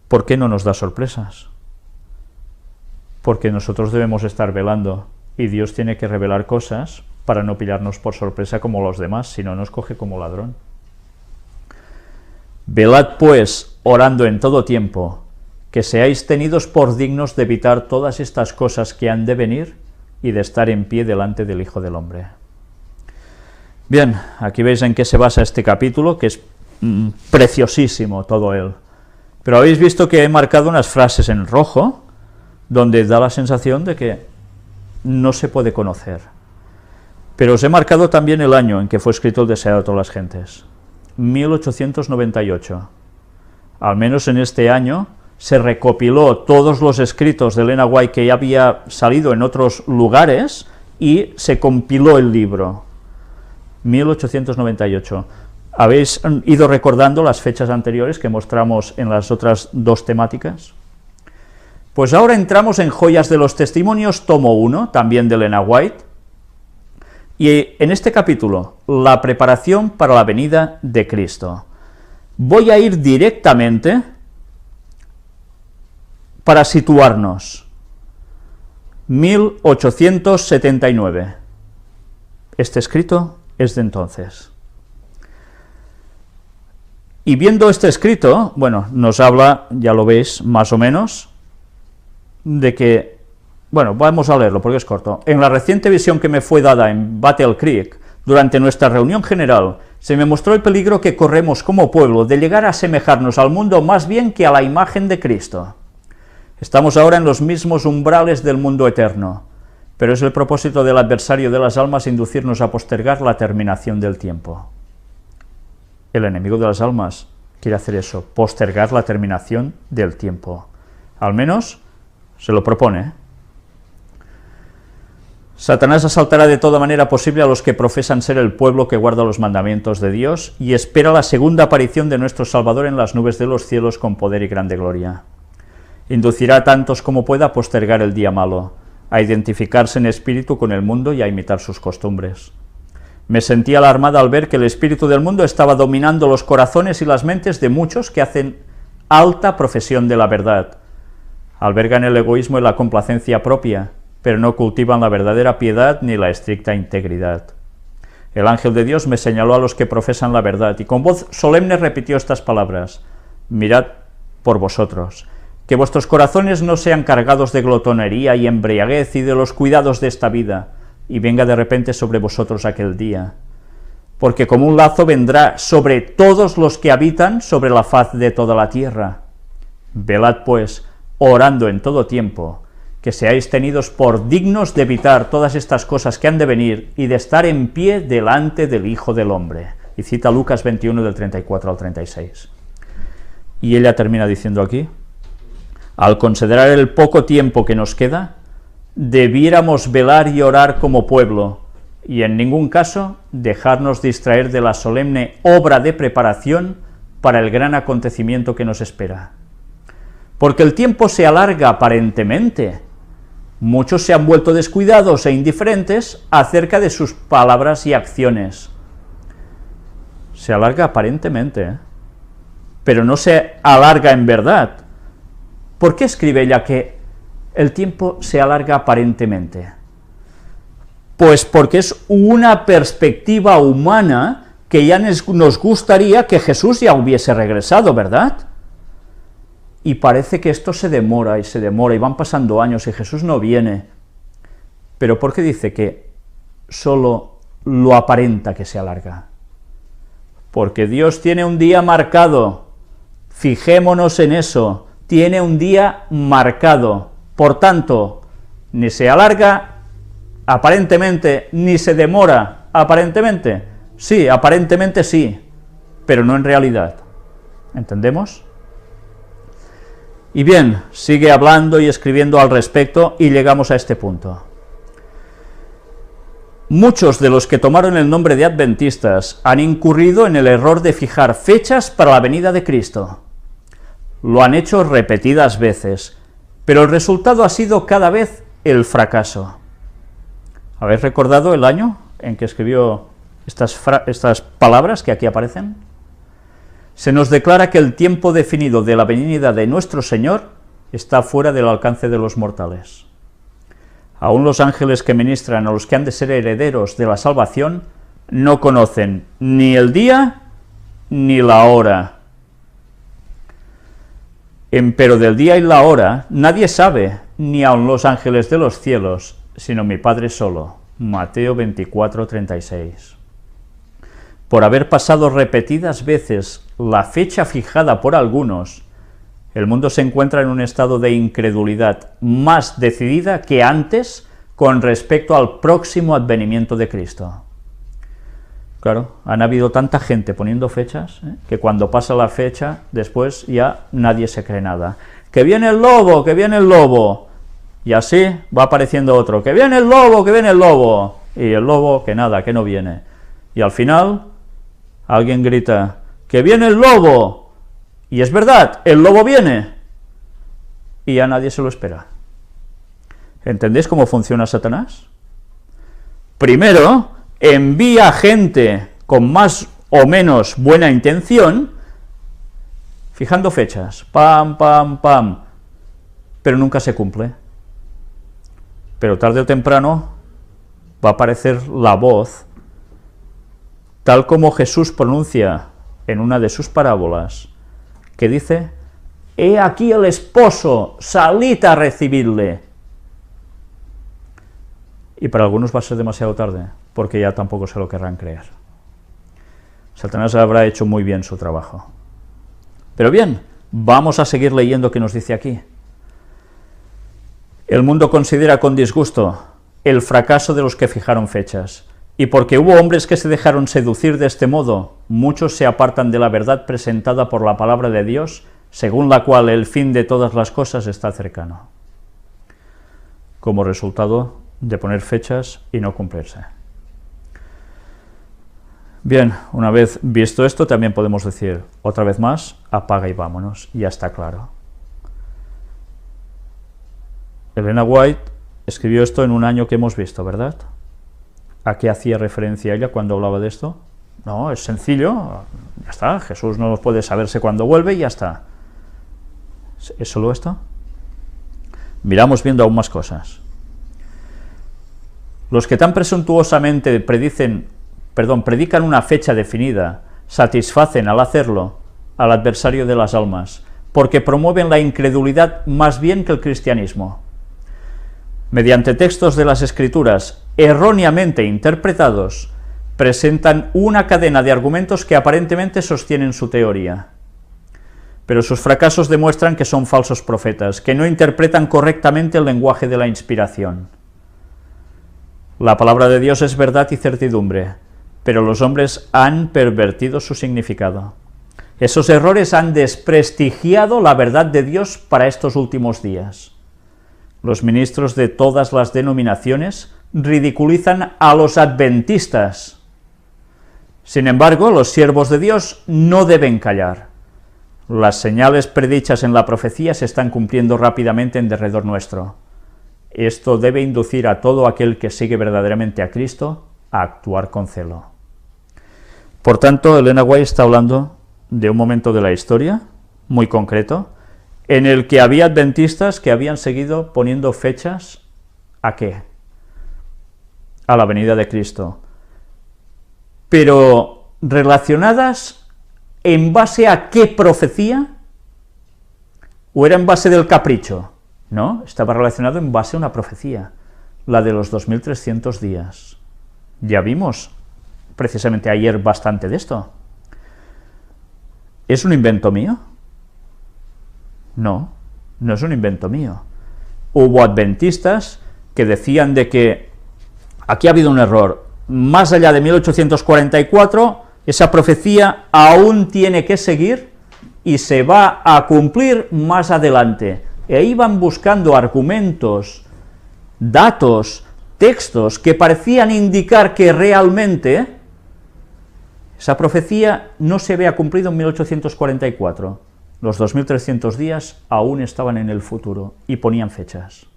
¿Por qué no nos da sorpresas? Porque nosotros debemos estar velando, y Dios tiene que revelar cosas para no pillarnos por sorpresa como los demás, si no nos coge como ladrón. Velad pues, orando en todo tiempo, que seáis tenidos por dignos de evitar todas estas cosas que han de venir y de estar en pie delante del Hijo del Hombre. Bien, aquí veis en qué se basa este capítulo, que es preciosísimo todo él. Pero habéis visto que he marcado unas frases en rojo, donde da la sensación de que no se puede conocer. Pero os he marcado también el año en que fue escrito el Deseado de todas las gentes, 1898. Al menos en este año se recopiló todos los escritos de Elena White que ya había salido en otros lugares y se compiló el libro. 1898. ¿Habéis ido recordando las fechas anteriores que mostramos en las otras dos temáticas? Pues ahora entramos en Joyas de los Testimonios, tomo 1, también de Elena White, y en este capítulo, la preparación para la venida de Cristo. Voy a ir directamente para situarnos. 1879. Este escrito es de entonces. Y viendo este escrito, bueno, nos habla, ya lo veis, más o menos, de que, bueno, vamos a leerlo porque es corto. En la reciente visión que me fue dada en Battle Creek, durante nuestra reunión general, se me mostró el peligro que corremos como pueblo de llegar a asemejarnos al mundo más bien que a la imagen de Cristo. Estamos ahora en los mismos umbrales del mundo eterno, pero es el propósito del adversario de las almas inducirnos a postergar la terminación del tiempo. El enemigo de las almas quiere hacer eso, postergar la terminación del tiempo. Al menos se lo propone. Satanás asaltará de toda manera posible a los que profesan ser el pueblo que guarda los mandamientos de Dios y espera la segunda aparición de nuestro Salvador en las nubes de los cielos con poder y grande gloria. Inducirá a tantos como pueda a postergar el día malo, a identificarse en espíritu con el mundo y a imitar sus costumbres. Me sentí alarmada al ver que el espíritu del mundo estaba dominando los corazones y las mentes de muchos que hacen alta profesión de la verdad. Albergan el egoísmo y la complacencia propia, pero no cultivan la verdadera piedad ni la estricta integridad. El ángel de Dios me señaló a los que profesan la verdad, y con voz solemne repitió estas palabras: mirad por vosotros, que vuestros corazones no sean cargados de glotonería y embriaguez y de los cuidados de esta vida, y venga de repente sobre vosotros aquel día. Porque como un lazo vendrá sobre todos los que habitan sobre la faz de toda la tierra. Velad pues, orando en todo tiempo, que seáis tenidos por dignos de evitar todas estas cosas que han de venir y de estar en pie delante del Hijo del Hombre. Y cita Lucas 21 del 34 al 36. Y ella termina diciendo aquí: al considerar el poco tiempo que nos queda, debiéramos velar y orar como pueblo, y en ningún caso dejarnos distraer de la solemne obra de preparación para el gran acontecimiento que nos espera. Porque el tiempo se alarga aparentemente. Muchos se han vuelto descuidados e indiferentes acerca de sus palabras y acciones. Se alarga aparentemente, pero no se alarga en verdad. ¿Por qué escribe ella que el tiempo se alarga aparentemente? Pues porque es una perspectiva humana que ya nos gustaría que Jesús ya hubiese regresado, ¿verdad? Y parece que esto se demora, y van pasando años y Jesús no viene. Pero ¿por qué dice que solo lo aparenta que se alarga? Porque Dios tiene un día marcado, fijémonos en eso, tiene un día marcado, por tanto, ni se alarga aparentemente, ni se demora aparentemente. Sí, aparentemente sí, pero no en realidad. ¿Entendemos? Y bien, sigue hablando y escribiendo al respecto y llegamos a este punto. Muchos de los que tomaron el nombre de adventistas han incurrido en el error de fijar fechas para la venida de Cristo. Lo han hecho repetidas veces, pero el resultado ha sido cada vez el fracaso. ¿Habéis recordado el año en que escribió estas palabras que aquí aparecen? Se nos declara que el tiempo definido de la venida de nuestro Señor está fuera del alcance de los mortales. Aún los ángeles que ministran a los que han de ser herederos de la salvación no conocen ni el día ni la hora. Pero del día y la hora nadie sabe, ni aun los ángeles de los cielos, sino mi Padre solo. Mateo 24:36. Por haber pasado repetidas veces la fecha fijada por algunos, el mundo se encuentra en un estado de incredulidad más decidida que antes con respecto al próximo advenimiento de Cristo. Claro, han habido tanta gente poniendo fechas, que cuando pasa la fecha, después ya nadie se cree nada. ¡Que viene el lobo! ¡Que viene el lobo! Y así va apareciendo otro. ¡Que viene el lobo! ¡Que viene el lobo! Y el lobo, que nada, que no viene. Y al final, alguien grita, ¡que viene el lobo! Y es verdad, el lobo viene. Y ya nadie se lo espera. ¿Entendéis cómo funciona Satanás? Primero, envía gente con más o menos buena intención, fijando fechas, pam, pam, pam, pero nunca se cumple. Pero tarde o temprano va a aparecer la voz, tal como Jesús pronuncia en una de sus parábolas, que dice, «He aquí el esposo, salid a recibirle». Y para algunos va a ser demasiado tarde, porque ya tampoco se lo querrán creer. Satanás habrá hecho muy bien su trabajo. Pero bien, vamos a seguir leyendo qué nos dice aquí. El mundo considera con disgusto el fracaso de los que fijaron fechas, y porque hubo hombres que se dejaron seducir de este modo, muchos se apartan de la verdad presentada por la palabra de Dios, según la cual el fin de todas las cosas está cercano. Como resultado de poner fechas y no cumplirse. Bien, una vez visto esto, también podemos decir, otra vez más, apaga y vámonos, ya está claro. Elena White escribió esto en un año que hemos visto, ¿verdad? ¿A qué hacía referencia ella cuando hablaba de esto? No, es sencillo, ya está, Jesús no puede saberse cuándo vuelve y ya está. ¿Es solo esto? Miramos viendo aún más cosas. Los que tan presuntuosamente predican una fecha definida, satisfacen al hacerlo al adversario de las almas, porque promueven la incredulidad más bien que el cristianismo. Mediante textos de las Escrituras erróneamente interpretados, presentan una cadena de argumentos que aparentemente sostienen su teoría. Pero sus fracasos demuestran que son falsos profetas, que no interpretan correctamente el lenguaje de la inspiración. La palabra de Dios es verdad y certidumbre, pero los hombres han pervertido su significado. Esos errores han desprestigiado la verdad de Dios para estos últimos días. Los ministros de todas las denominaciones ridiculizan a los adventistas. Sin embargo, los siervos de Dios no deben callar. Las señales predichas en la profecía se están cumpliendo rápidamente en derredor nuestro. Esto debe inducir a todo aquel que sigue verdaderamente a Cristo a actuar con celo. Por tanto, Elena White está hablando de un momento de la historia muy concreto, en el que había adventistas que habían seguido poniendo fechas ¿a qué? A la venida de Cristo, pero relacionadas en base a qué profecía, o era en base del capricho. No, estaba relacionado en base a una profecía, la de los 2300 días. Ya vimos precisamente ayer bastante de esto. ¿Es un invento mío? No, no es un invento mío. Hubo adventistas que decían de que aquí ha habido un error. Más allá de 1844, esa profecía aún tiene que seguir y se va a cumplir más adelante. E iban buscando argumentos, datos, textos que parecían indicar que realmente esa profecía no se había cumplido en 1844. Los 2300 días aún estaban en el futuro y ponían fechas.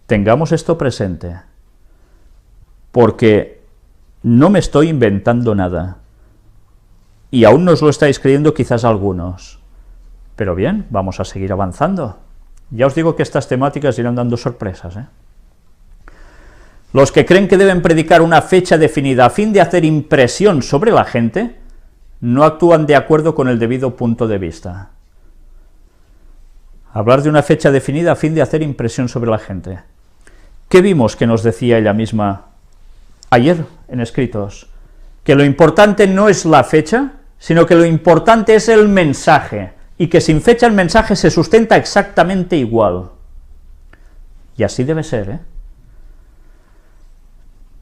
Tengamos esto presente, porque no me estoy inventando nada, y aún no os lo estáis creyendo quizás algunos. Pero bien, vamos a seguir avanzando. Ya os digo que estas temáticas irán dando sorpresas, Los que creen que deben predicar una fecha definida a fin de hacer impresión sobre la gente, no actúan de acuerdo con el debido punto de vista. Hablar de una fecha definida a fin de hacer impresión sobre la gente. ¿Qué vimos que nos decía ella misma ayer en Escritos? Que lo importante no es la fecha, sino que lo importante es el mensaje, y que sin fecha el mensaje se sustenta exactamente igual. Y así debe ser, ¿eh?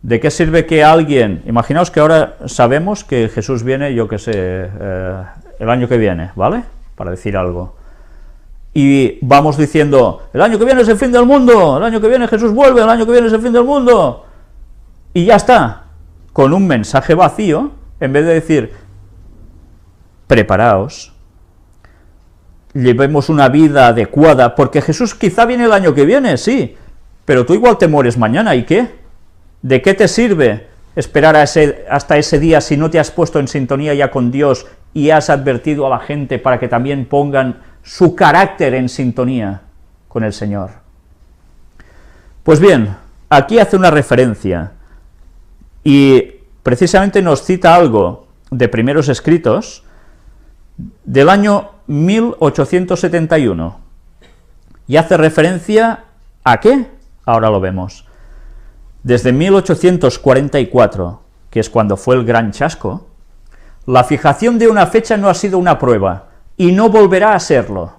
¿De qué sirve que alguien, imaginaos que ahora sabemos que Jesús viene, yo qué sé, el año que viene, ¿vale?, para decir algo, y vamos diciendo, el año que viene es el fin del mundo, el año que viene Jesús vuelve, el año que viene es el fin del mundo, y ya está, con un mensaje vacío, en vez de decir, preparaos, llevemos una vida adecuada, porque Jesús quizá viene el año que viene, sí, pero tú igual te mueres mañana, ¿y qué? ¿De qué te sirve esperar hasta ese día si no te has puesto en sintonía ya con Dios y has advertido a la gente para que también pongan su carácter en sintonía con el Señor? Pues bien, aquí hace una referencia, y precisamente nos cita algo de Primeros Escritos, del año 1871, y hace referencia ¿a qué? Ahora lo vemos. Desde 1844, que es cuando fue el gran chasco, la fijación de una fecha no ha sido una prueba, y no volverá a serlo.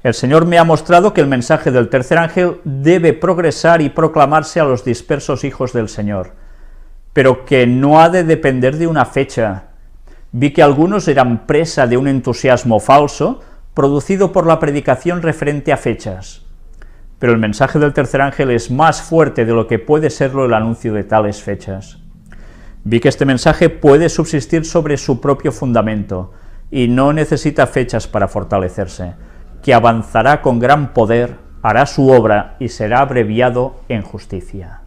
El Señor me ha mostrado que el mensaje del tercer ángel debe progresar y proclamarse a los dispersos hijos del Señor, pero que no ha de depender de una fecha. Vi que algunos eran presa de un entusiasmo falso, producido por la predicación referente a fechas. Pero el mensaje del tercer ángel es más fuerte de lo que puede serlo el anuncio de tales fechas. Vi que este mensaje puede subsistir sobre su propio fundamento, y no necesita fechas para fortalecerse, que avanzará con gran poder, hará su obra y será abreviado en justicia.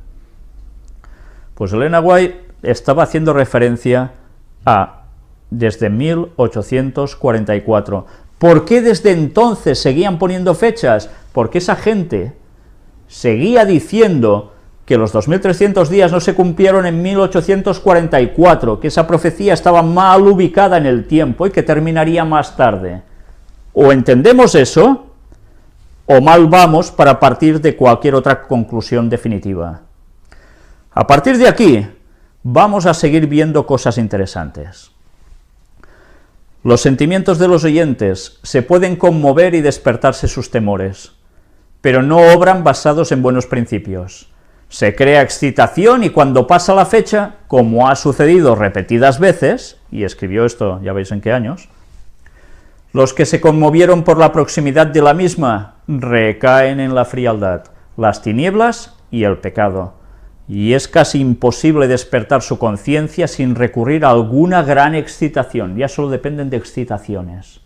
Pues Elena White estaba haciendo referencia a desde 1844. ¿Por qué desde entonces seguían poniendo fechas? Porque esa gente seguía diciendo que los 2300 días no se cumplieron en 1844, que esa profecía estaba mal ubicada en el tiempo y que terminaría más tarde. O entendemos eso, o mal vamos para partir de cualquier otra conclusión definitiva. A partir de aquí, vamos a seguir viendo cosas interesantes. Los sentimientos de los oyentes se pueden conmover y despertarse sus temores, pero no obran basados en buenos principios. Se crea excitación y cuando pasa la fecha, como ha sucedido repetidas veces, y escribió esto ya veis en qué años, los que se conmovieron por la proximidad de la misma recaen en la frialdad, las tinieblas y el pecado, y es casi imposible despertar su conciencia sin recurrir a alguna gran excitación, ya solo dependen de excitaciones.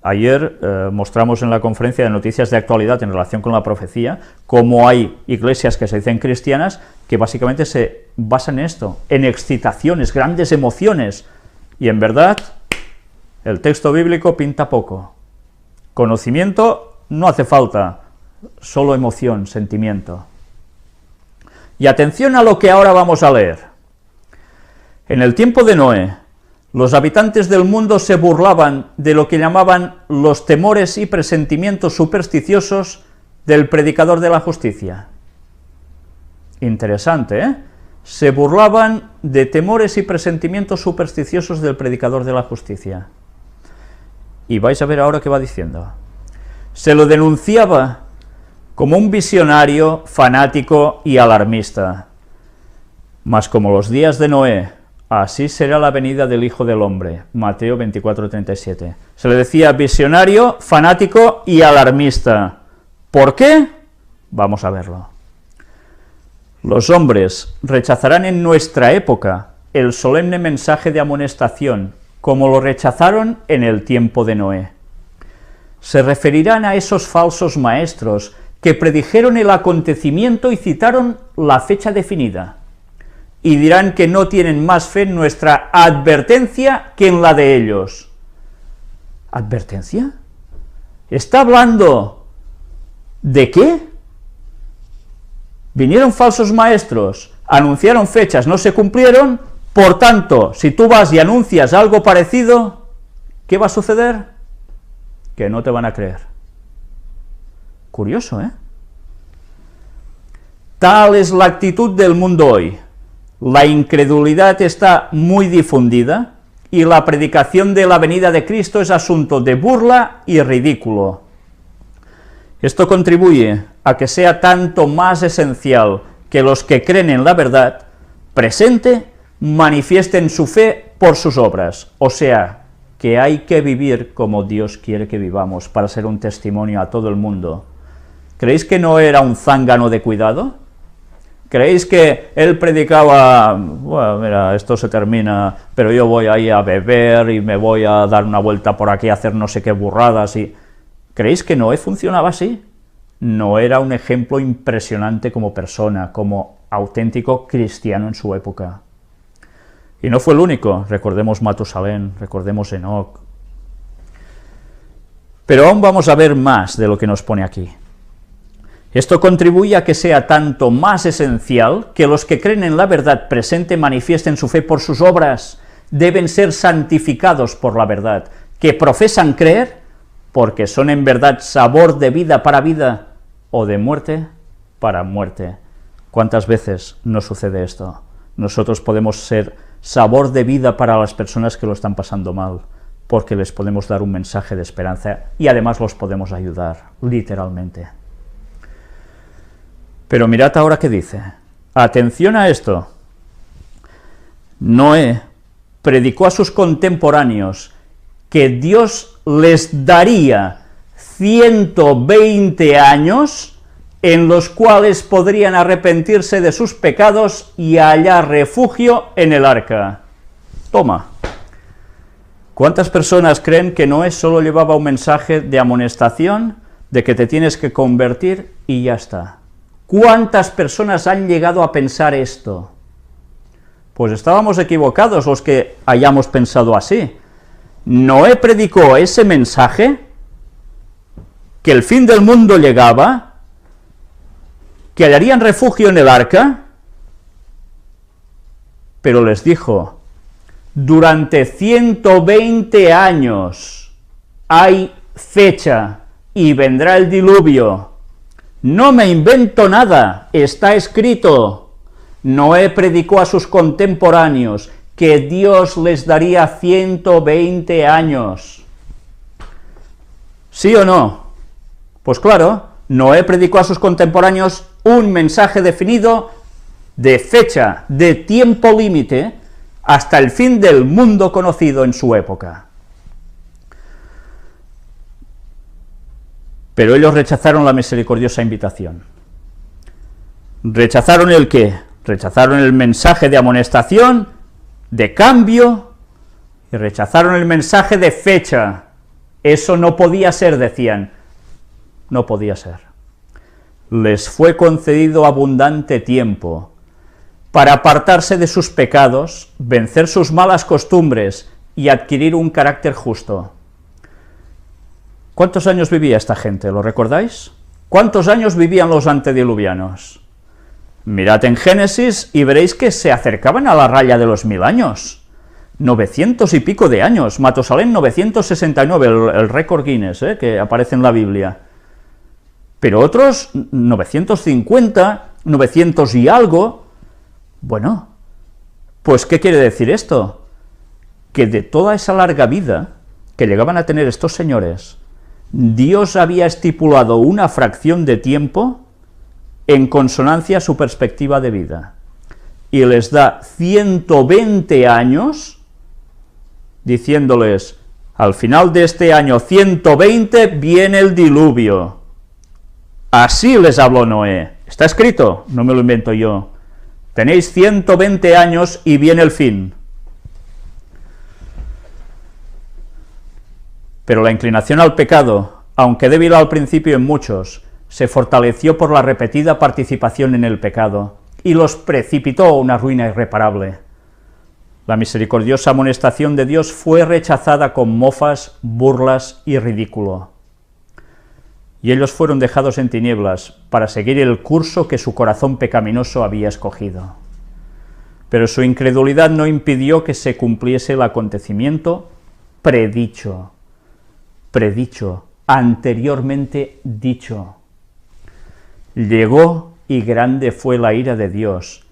Ayer mostramos en la conferencia de noticias de actualidad en relación con la profecía cómo hay iglesias que se dicen cristianas que básicamente se basan en esto, en excitaciones, grandes emociones, y en verdad el texto bíblico pinta poco. Conocimiento no hace falta, solo emoción, sentimiento. Y atención a lo que ahora vamos a leer. En el tiempo de Noé, los habitantes del mundo se burlaban de lo que llamaban los temores y presentimientos supersticiosos del predicador de la justicia. Interesante, ¿eh? Se burlaban de temores y presentimientos supersticiosos del predicador de la justicia. Y vais a ver ahora qué va diciendo. Se lo denunciaba como un visionario, fanático y alarmista. Mas como los días de Noé, así será la venida del Hijo del Hombre. Mateo 24:37. Se le decía visionario, fanático y alarmista. ¿Por qué? Vamos a verlo. Los hombres rechazarán en nuestra época el solemne mensaje de amonestación, como lo rechazaron en el tiempo de Noé. Se referirán a esos falsos maestros que predijeron el acontecimiento y citaron la fecha definida, y dirán que no tienen más fe en nuestra advertencia que en la de ellos. ¿Advertencia? ¿Está hablando de qué? Vinieron falsos maestros, anunciaron fechas, no se cumplieron, por tanto, si tú vas y anuncias algo parecido, ¿qué va a suceder? Que no te van a creer. Curioso, ¿eh? Tal es la actitud del mundo hoy. La incredulidad está muy difundida y la predicación de la venida de Cristo es asunto de burla y ridículo. Esto contribuye a que sea tanto más esencial que los que creen en la verdad presente manifiesten su fe por sus obras, o sea, que hay que vivir como Dios quiere que vivamos para ser un testimonio a todo el mundo. ¿Creéis que no era un zángano de cuidado? ¿Creéis que él predicaba, bueno, mira, esto se termina, pero yo voy ahí a beber y me voy a dar una vuelta por aquí a hacer no sé qué burradas? ¿Creéis que Noé funcionaba así? No era un ejemplo impresionante como persona, como auténtico cristiano en su época. Y no fue el único, recordemos Matusalén, recordemos Enoc. Pero aún vamos a ver más de lo que nos pone aquí. Esto contribuye a que sea tanto más esencial que los que creen en la verdad presente manifiesten su fe por sus obras, deben ser santificados por la verdad, que profesan creer porque son en verdad sabor de vida para vida o de muerte para muerte. ¿Cuántas veces nos sucede esto? Nosotros podemos ser sabor de vida para las personas que lo están pasando mal, porque les podemos dar un mensaje de esperanza y además los podemos ayudar, literalmente. Pero mirad ahora qué dice. Atención a esto. Noé predicó a sus contemporáneos que Dios les daría 120 años en los cuales podrían arrepentirse de sus pecados y hallar refugio en el arca. Toma. ¿Cuántas personas creen que Noé solo llevaba un mensaje de amonestación, de que te tienes que convertir y ya está? ¿Cuántas personas han llegado a pensar esto? Pues estábamos equivocados los que hayamos pensado así. Noé predicó ese mensaje, que el fin del mundo llegaba, que hallarían refugio en el arca, pero les dijo, durante 120 años hay fecha y vendrá el diluvio. No me invento nada, está escrito. Noé predicó a sus contemporáneos que Dios les daría 120 años. ¿Sí o no? Pues claro, Noé predicó a sus contemporáneos un mensaje definido de fecha, de tiempo límite, hasta el fin del mundo conocido en su época. Pero ellos rechazaron la misericordiosa invitación. ¿Rechazaron el qué? Rechazaron el mensaje de amonestación, de cambio, y rechazaron el mensaje de fecha. Eso no podía ser, decían. No podía ser. Les fue concedido abundante tiempo para apartarse de sus pecados, vencer sus malas costumbres y adquirir un carácter justo. ¿Cuántos años vivía esta gente? ¿Lo recordáis? ¿Cuántos años vivían los antediluvianos? Mirad en Génesis y veréis que se acercaban a la raya de los 1000 años. 900 y pico de años. Matusalén 969, el récord Guinness, que aparece en la Biblia. Pero otros 950, 900 y algo. Bueno, pues ¿qué quiere decir esto? Que de toda esa larga vida que llegaban a tener estos señores, Dios había estipulado una fracción de tiempo en consonancia a su perspectiva de vida, y les da 120 años, diciéndoles, al final de este año 120 viene el diluvio. Así les habló Noé. Está escrito, no me lo invento yo. Tenéis 120 años y viene el fin. Pero la inclinación al pecado, aunque débil al principio en muchos, se fortaleció por la repetida participación en el pecado, y los precipitó a una ruina irreparable. La misericordiosa amonestación de Dios fue rechazada con mofas, burlas y ridículo. Y ellos fueron dejados en tinieblas para seguir el curso que su corazón pecaminoso había escogido. Pero su incredulidad no impidió que se cumpliese el acontecimiento predicho, anteriormente dicho. llegó y grande fue la ira de Dios,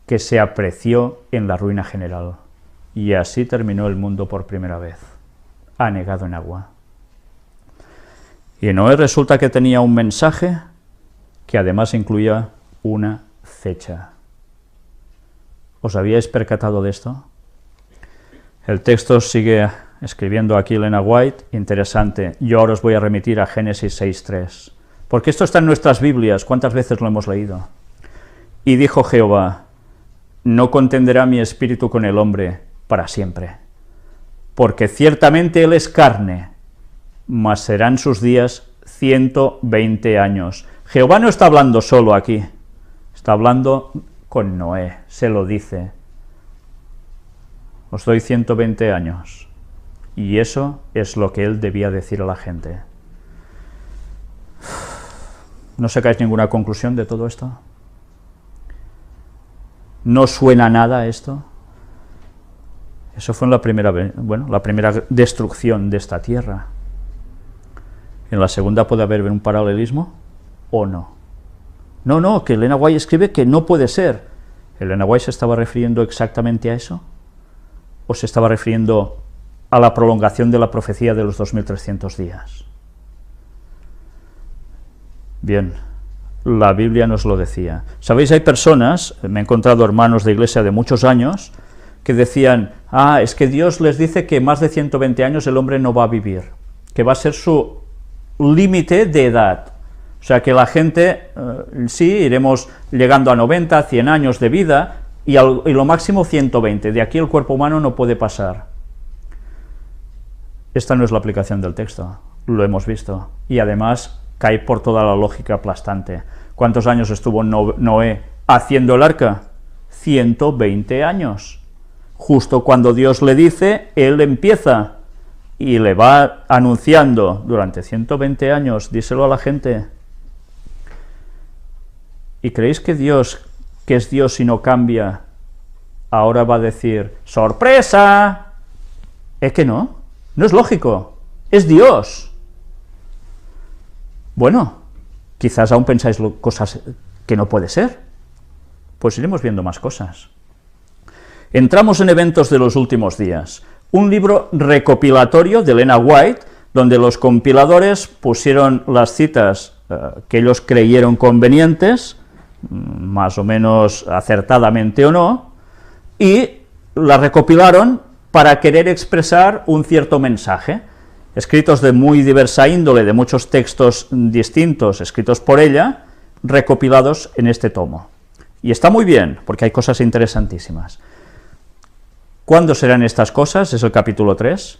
que se apreció en la ruina general. Y así terminó el mundo por primera vez, anegado en agua. Y Noé resulta que tenía un mensaje que además incluía una fecha. ¿Os habíais percatado de esto? El texto sigue escribiendo aquí Elena White, interesante. Yo ahora os voy a remitir a Génesis 6:3, porque esto está en nuestras Biblias, ¿cuántas veces lo hemos leído? Y dijo Jehová, no contenderá mi espíritu con el hombre para siempre, porque ciertamente él es carne, mas serán sus días 120 años. Jehová no está hablando solo aquí, está hablando con Noé, se lo dice. Os doy 120 años. Y eso es lo que él debía decir a la gente. ¿No sacáis ninguna conclusión de todo esto? ¿No suena nada esto? Eso fue en la primera destrucción de esta tierra. ¿En la segunda puede haber un paralelismo o no? No, que Elena White escribe que no puede ser. ¿Elena White se estaba refiriendo exactamente a eso? ¿O se estaba refiriendo a la prolongación de la profecía de los 2300 días? Bien, la Biblia nos lo decía. ¿Sabéis? Hay personas, me he encontrado hermanos de iglesia de muchos años, que decían, es que Dios les dice que más de 120 años el hombre no va a vivir, que va a ser su límite de edad. O sea, que la gente, sí, iremos llegando a 90, 100 años de vida, y lo máximo 120, de aquí el cuerpo humano no puede pasar. Esta no es la aplicación del texto, lo hemos visto, y además cae por toda la lógica aplastante. ¿Cuántos años estuvo Noé haciendo el arca? 120 años. Justo cuando Dios le dice, él empieza, y le va anunciando durante 120 años, díselo a la gente. ¿Y creéis que Dios, que es Dios y no cambia, ahora va a decir, ¡sorpresa! Es que no es lógico, es Dios. Bueno, quizás aún pensáis cosas que no puede ser, pues iremos viendo más cosas. Entramos en eventos de los últimos días, un libro recopilatorio de Elena White, donde los compiladores pusieron las citas que ellos creyeron convenientes, más o menos acertadamente o no, y la recopilaron para querer expresar un cierto mensaje, escritos de muy diversa índole, de muchos textos distintos, escritos por ella, recopilados en este tomo. Y está muy bien, porque hay cosas interesantísimas. ¿Cuándo serán estas cosas? Es el capítulo 3.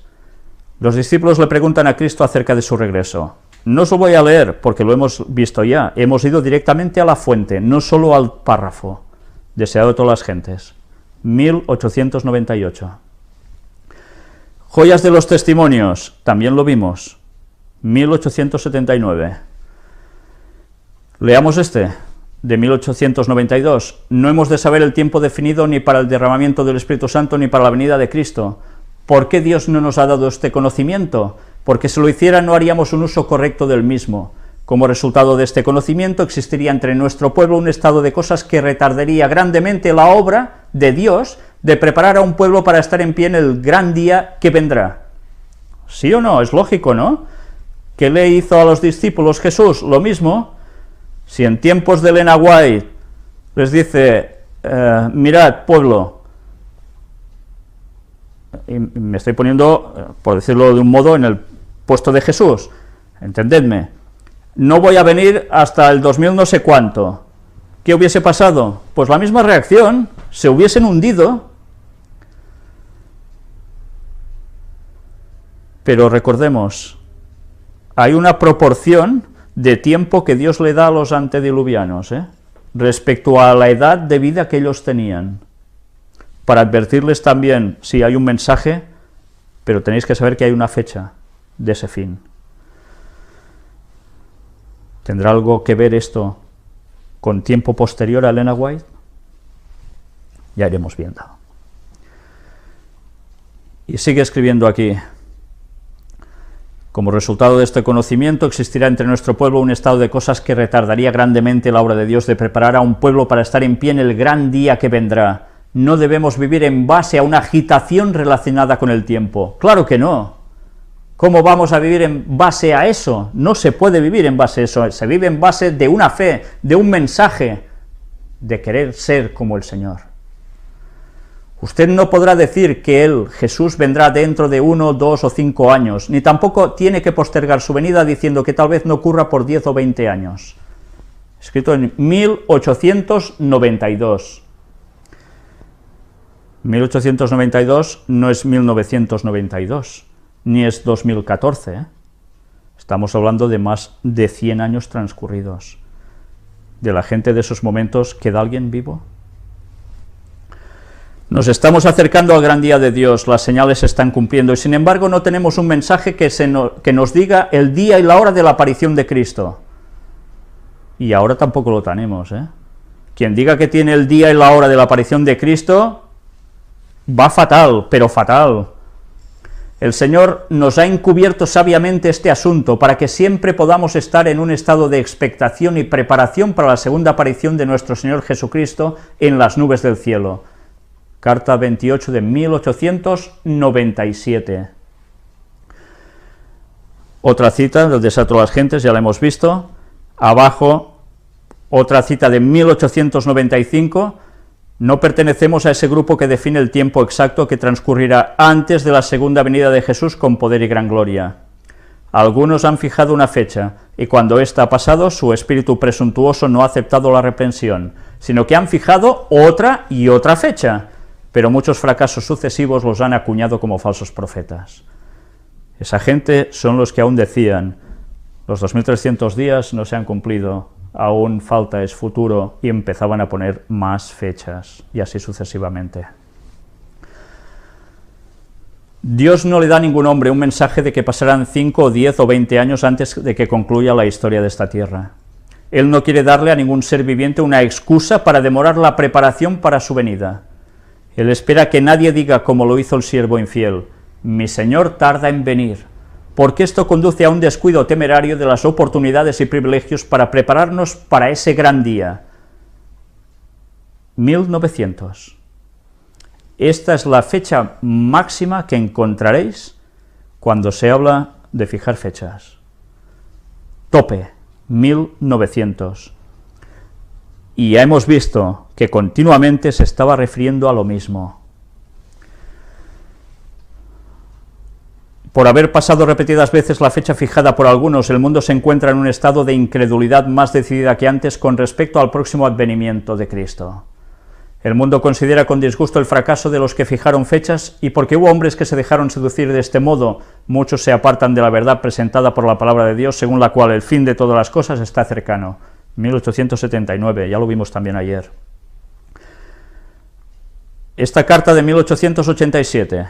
Los discípulos le preguntan a Cristo acerca de su regreso. No os lo voy a leer, porque lo hemos visto ya, hemos ido directamente a la fuente, no solo al párrafo, deseado de todas las gentes. 1898. Joyas de los testimonios, también lo vimos, 1879. Leamos este, de 1892. No hemos de saber el tiempo definido ni para el derramamiento del Espíritu Santo ni para la venida de Cristo. ¿Por qué Dios no nos ha dado este conocimiento? Porque si lo hiciera no haríamos un uso correcto del mismo. Como resultado de este conocimiento existiría entre nuestro pueblo un estado de cosas que retardaría grandemente la obra de Dios de preparar a un pueblo para estar en pie en el gran día que vendrá. ¿Sí o no? Es lógico, ¿no? ¿Qué le hizo a los discípulos Jesús? Lo mismo. Si en tiempos de Elena White les dice, mirad, pueblo, y me estoy poniendo, por decirlo de un modo, en el puesto de Jesús, entendedme, no voy a venir hasta el 2000 no sé cuánto. ¿Qué hubiese pasado? Pues la misma reacción, se hubiesen hundido. Pero recordemos, hay una proporción de tiempo que Dios le da a los antediluvianos, respecto a la edad de vida que ellos tenían, para advertirles también, sí, hay un mensaje, pero tenéis que saber que hay una fecha de ese fin. ¿Tendrá algo que ver esto con tiempo posterior a Elena White? Ya iremos viendo. Y sigue escribiendo aquí, Como resultado de este conocimiento, existirá entre nuestro pueblo un estado de cosas que retardaría grandemente la obra de Dios de preparar a un pueblo para estar en pie en el gran día que vendrá. No debemos vivir en base a una agitación relacionada con el tiempo. ¡Claro que no! ¿Cómo vamos a vivir en base a eso? No se puede vivir en base a eso, se vive en base de una fe, de un mensaje, de querer ser como el Señor. Usted no podrá decir que Él, Jesús, vendrá dentro de 1, 2 o 5 años, ni tampoco tiene que postergar su venida diciendo que tal vez no ocurra por 10 o 20 años. Escrito en 1892. 1892 no es 1992, ni es 2014, ¿eh? Estamos hablando de más de 100 años transcurridos. ¿De la gente de esos momentos queda alguien vivo? Nos estamos acercando al gran día de Dios, las señales se están cumpliendo, y sin embargo no tenemos un mensaje que nos diga el día y la hora de la aparición de Cristo. Y ahora tampoco lo tenemos, ¿eh? Quien diga que tiene el día y la hora de la aparición de Cristo, va fatal, pero fatal. El Señor nos ha encubierto sabiamente este asunto para que siempre podamos estar en un estado de expectación y preparación para la segunda aparición de nuestro Señor Jesucristo en las nubes del cielo. Carta 28 de 1897. Otra cita del desato a las gentes, ya la hemos visto. Abajo, otra cita de 1895. No pertenecemos a ese grupo que define el tiempo exacto que transcurrirá antes de la segunda venida de Jesús con poder y gran gloria. Algunos han fijado una fecha, y cuando ésta ha pasado, su espíritu presuntuoso no ha aceptado la reprensión, sino que han fijado otra y otra fecha, pero muchos fracasos sucesivos los han acuñado como falsos profetas. Esa gente son los que aún decían, los 2300 días no se han cumplido, aún falta, es futuro, y empezaban a poner más fechas, y así sucesivamente. Dios no le da a ningún hombre un mensaje de que pasarán 5 o 10 o 20 años antes de que concluya la historia de esta tierra. Él no quiere darle a ningún ser viviente una excusa para demorar la preparación para su venida. Él espera que nadie diga, como lo hizo el siervo infiel, mi Señor tarda en venir, porque esto conduce a un descuido temerario de las oportunidades y privilegios para prepararnos para ese gran día. 1900. Esta es la fecha máxima que encontraréis cuando se habla de fijar fechas. Tope, 1900. Y ya hemos visto que continuamente se estaba refiriendo a lo mismo. Por haber pasado repetidas veces la fecha fijada por algunos, el mundo se encuentra en un estado de incredulidad más decidida que antes con respecto al próximo advenimiento de Cristo. El mundo considera con disgusto el fracaso de los que fijaron fechas, y porque hubo hombres que se dejaron seducir de este modo, muchos se apartan de la verdad presentada por la palabra de Dios, según la cual el fin de todas las cosas está cercano. 1879, ya lo vimos también ayer. Esta carta de 1887.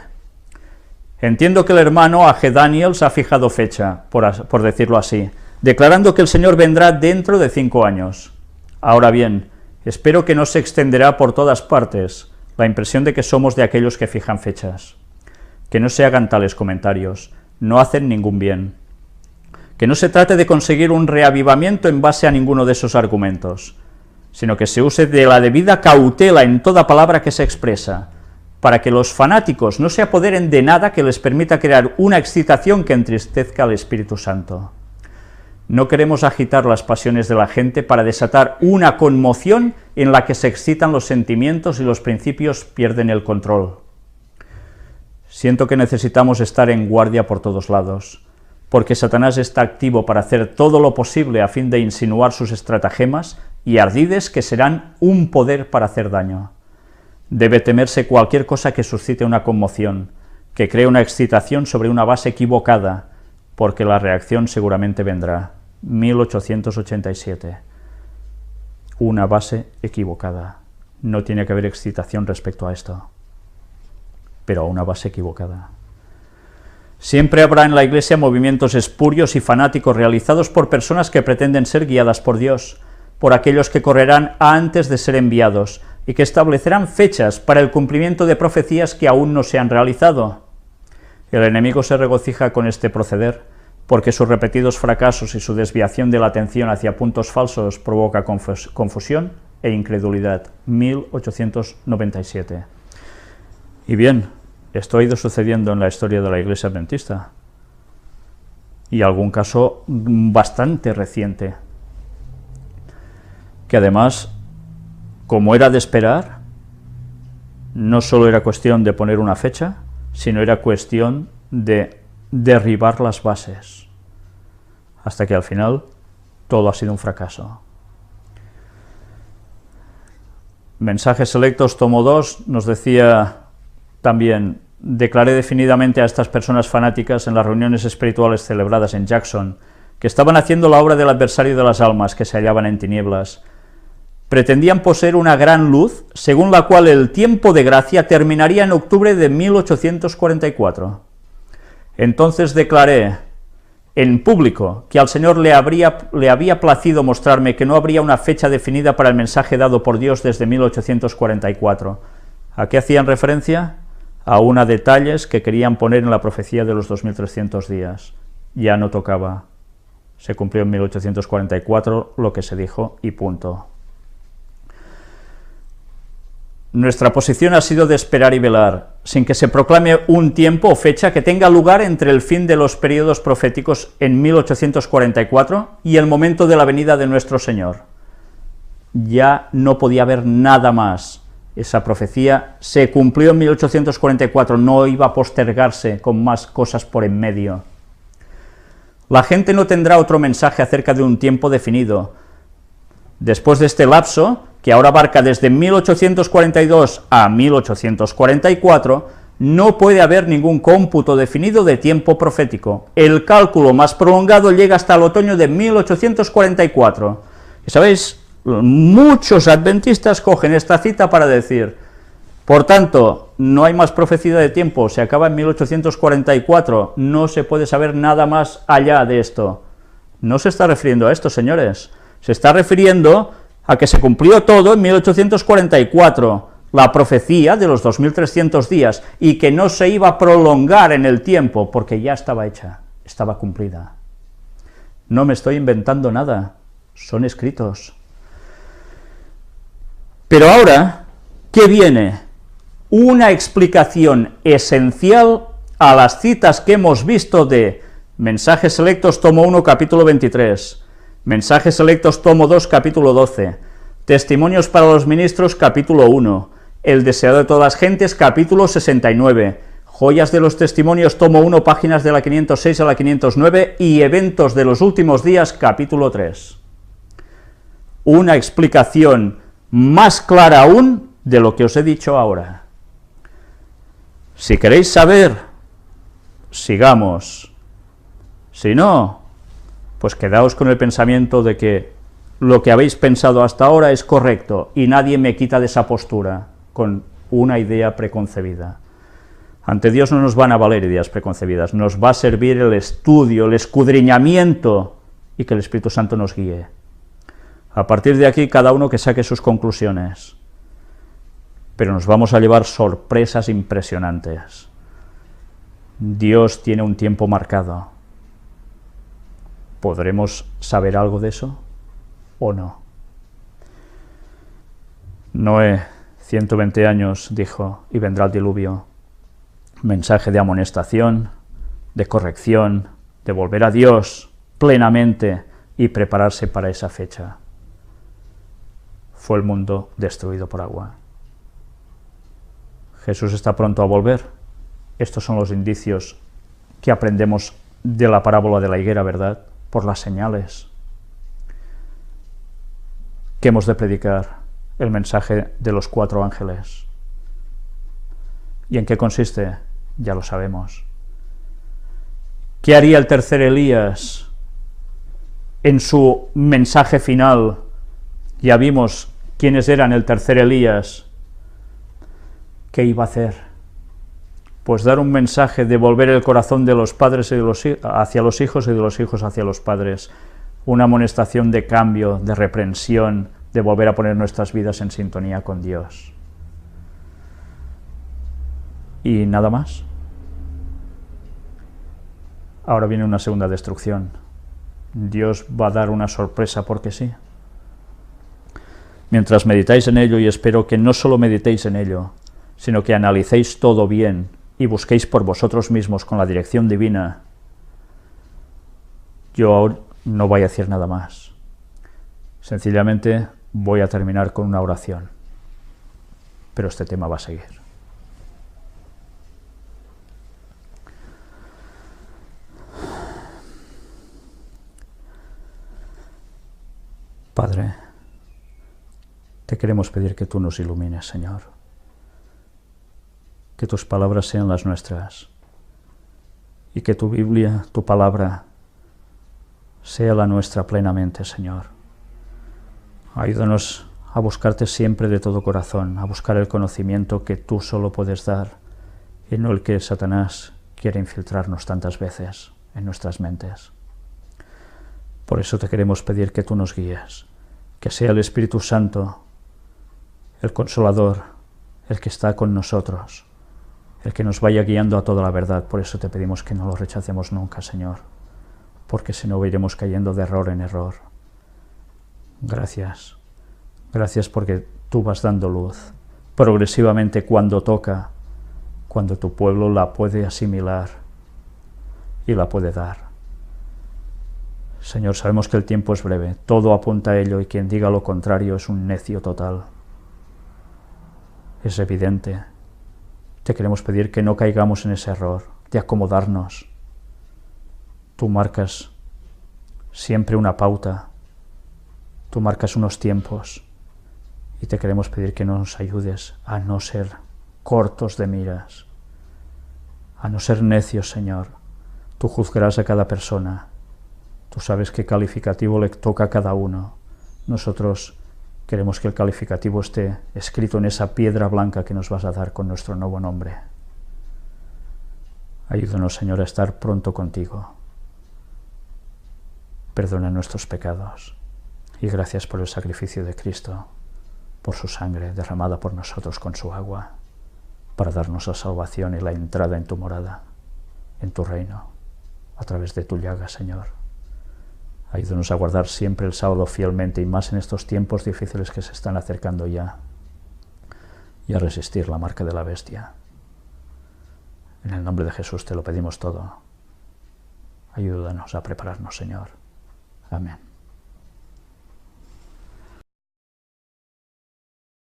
Entiendo que el hermano A.G. Daniels ha fijado fecha, por decirlo así, declarando que el Señor vendrá dentro de 5 años. Ahora bien, espero que no se extenderá por todas partes la impresión de que somos de aquellos que fijan fechas. Que no se hagan tales comentarios, no hacen ningún bien. Que no se trate de conseguir un reavivamiento en base a ninguno de esos argumentos, sino que se use de la debida cautela en toda palabra que se expresa, para que los fanáticos no se apoderen de nada que les permita crear una excitación que entristezca al Espíritu Santo. No queremos agitar las pasiones de la gente para desatar una conmoción en la que se excitan los sentimientos y los principios pierden el control. Siento que necesitamos estar en guardia por todos lados, porque Satanás está activo para hacer todo lo posible a fin de insinuar sus estratagemas y ardides que serán un poder para hacer daño. Debe temerse cualquier cosa que suscite una conmoción, que cree una excitación sobre una base equivocada, porque la reacción seguramente vendrá. 1887. Una base equivocada. No tiene que haber excitación respecto a esto, pero una base equivocada. Siempre habrá en la Iglesia movimientos espurios y fanáticos realizados por personas que pretenden ser guiadas por Dios, por aquellos que correrán antes de ser enviados y que establecerán fechas para el cumplimiento de profecías que aún no se han realizado. El enemigo se regocija con este proceder, porque sus repetidos fracasos y su desviación de la atención hacia puntos falsos provoca confusión e incredulidad. 1897. Y bien, esto ha ido sucediendo en la historia de la Iglesia Adventista, y algún caso bastante reciente, que además, como era de esperar, no solo era cuestión de poner una fecha, sino era cuestión de derribar las bases, hasta que al final todo ha sido un fracaso. Mensajes Selectos, tomo 2, nos decía también: declaré definidamente a estas personas fanáticas en las reuniones espirituales celebradas en Jackson que estaban haciendo la obra del adversario de las almas que se hallaban en tinieblas. Pretendían poseer una gran luz, según la cual el tiempo de gracia terminaría en octubre de 1844. Entonces declaré en público que al Señor le había placido mostrarme que no habría una fecha definida para el mensaje dado por Dios desde 1844. ¿A qué hacían referencia? A una detalles que querían poner en la profecía de los 2300 días. Ya no tocaba. Se cumplió en 1844 lo que se dijo y punto. Nuestra posición ha sido de esperar y velar, sin que se proclame un tiempo o fecha que tenga lugar entre el fin de los periodos proféticos en 1844 y el momento de la venida de nuestro Señor. Ya no podía haber nada más. Esa profecía se cumplió en 1844, no iba a postergarse con más cosas por en medio. La gente no tendrá otro mensaje acerca de un tiempo definido. Después de este lapso, que ahora abarca desde 1842 a 1844, no puede haber ningún cómputo definido de tiempo profético. El cálculo más prolongado llega hasta el otoño de 1844. Y sabéis, muchos adventistas cogen esta cita para decir: por tanto, no hay más profecía de tiempo, se acaba en 1844, no se puede saber nada más allá de esto. No se está refiriendo a esto, señores, se está refiriendo a que se cumplió todo en 1844, la profecía de los 2300 días, y que no se iba a prolongar en el tiempo, porque ya estaba hecha, estaba cumplida. No me estoy inventando nada, son escritos. Pero ahora, ¿qué viene? Una explicación esencial a las citas que hemos visto de Mensajes Selectos, tomo 1, capítulo 23, Mensajes Selectos, tomo 2, capítulo 12, Testimonios para los Ministros, capítulo 1, El Deseado de todas las Gentes, capítulo 69, Joyas de los Testimonios, tomo 1, páginas de la 506 a la 509, y Eventos de los Últimos Días, capítulo 3. Una explicación más clara aún de lo que os he dicho ahora. Si queréis saber, sigamos. Si no, pues quedaos con el pensamiento de que lo que habéis pensado hasta ahora es correcto y nadie me quita de esa postura con una idea preconcebida. Ante Dios no nos van a valer ideas preconcebidas, nos va a servir el estudio, el escudriñamiento y que el Espíritu Santo nos guíe. A partir de aquí, cada uno que saque sus conclusiones, pero nos vamos a llevar sorpresas impresionantes. Dios tiene un tiempo marcado. ¿Podremos saber algo de eso o no? Noé, 120 años, dijo, y vendrá el diluvio. Mensaje de amonestación, de corrección, de volver a Dios plenamente y prepararse para esa fecha. Fue el mundo destruido por agua. Jesús está pronto a volver. Estos son los indicios que aprendemos de la parábola de la higuera, ¿verdad? Por las señales. ¿Qué hemos de predicar? El mensaje de los 4 ángeles. ¿Y en qué consiste? Ya lo sabemos. ¿Qué haría el tercer Elías en su mensaje final? Ya vimos quiénes eran el tercer Elías. ¿Qué iba a hacer? Pues dar un mensaje de volver el corazón de los padres hacia los hijos y de los hijos hacia los padres, una amonestación de cambio, de reprensión, de volver a poner nuestras vidas en sintonía con Dios. ¿Y nada más? ahora viene una segunda destrucción. Dios va a dar una sorpresa porque sí. Mientras meditáis en ello, y espero que no solo meditéis en ello, sino que analicéis todo bien y busquéis por vosotros mismos con la dirección divina, yo no voy a decir nada más. Sencillamente voy a terminar con una oración, pero este tema va a seguir. Padre, te queremos pedir que tú nos ilumines, Señor, que tus palabras sean las nuestras y que tu Biblia, tu palabra, sea la nuestra plenamente, Señor. Ayúdanos a buscarte siempre de todo corazón, a buscar el conocimiento que tú solo puedes dar y no el que Satanás quiere infiltrarnos tantas veces en nuestras mentes. Por eso te queremos pedir que tú nos guíes, que sea el Espíritu Santo, el Consolador, el que está con nosotros, el que nos vaya guiando a toda la verdad. Por eso te pedimos que no lo rechacemos nunca, Señor, porque si no iremos cayendo de error en error. Gracias, gracias porque tú vas dando luz, progresivamente cuando toca, cuando tu pueblo la puede asimilar y la puede dar. Señor, sabemos que el tiempo es breve, todo apunta a ello y quien diga lo contrario es un necio total. Es evidente. Te queremos pedir que no caigamos en ese error de acomodarnos. Tú marcas siempre una pauta, tú marcas unos tiempos y te queremos pedir que nos ayudes a no ser cortos de miras, a no ser necios, Señor. Tú juzgarás a cada persona. Tú sabes qué calificativo le toca a cada uno. Nosotros queremos que el calificativo esté escrito en esa piedra blanca que nos vas a dar con nuestro nuevo nombre. Ayúdanos, Señor, a estar pronto contigo. Perdona nuestros pecados y gracias por el sacrificio de Cristo, por su sangre derramada por nosotros con su agua, para darnos la salvación y la entrada en tu morada, en tu reino, a través de tu llaga, Señor. Ayúdanos a guardar siempre el sábado fielmente y más en estos tiempos difíciles que se están acercando ya, y a resistir la marca de la bestia. En el nombre de Jesús te lo pedimos todo. Ayúdanos a prepararnos, Señor. Amén.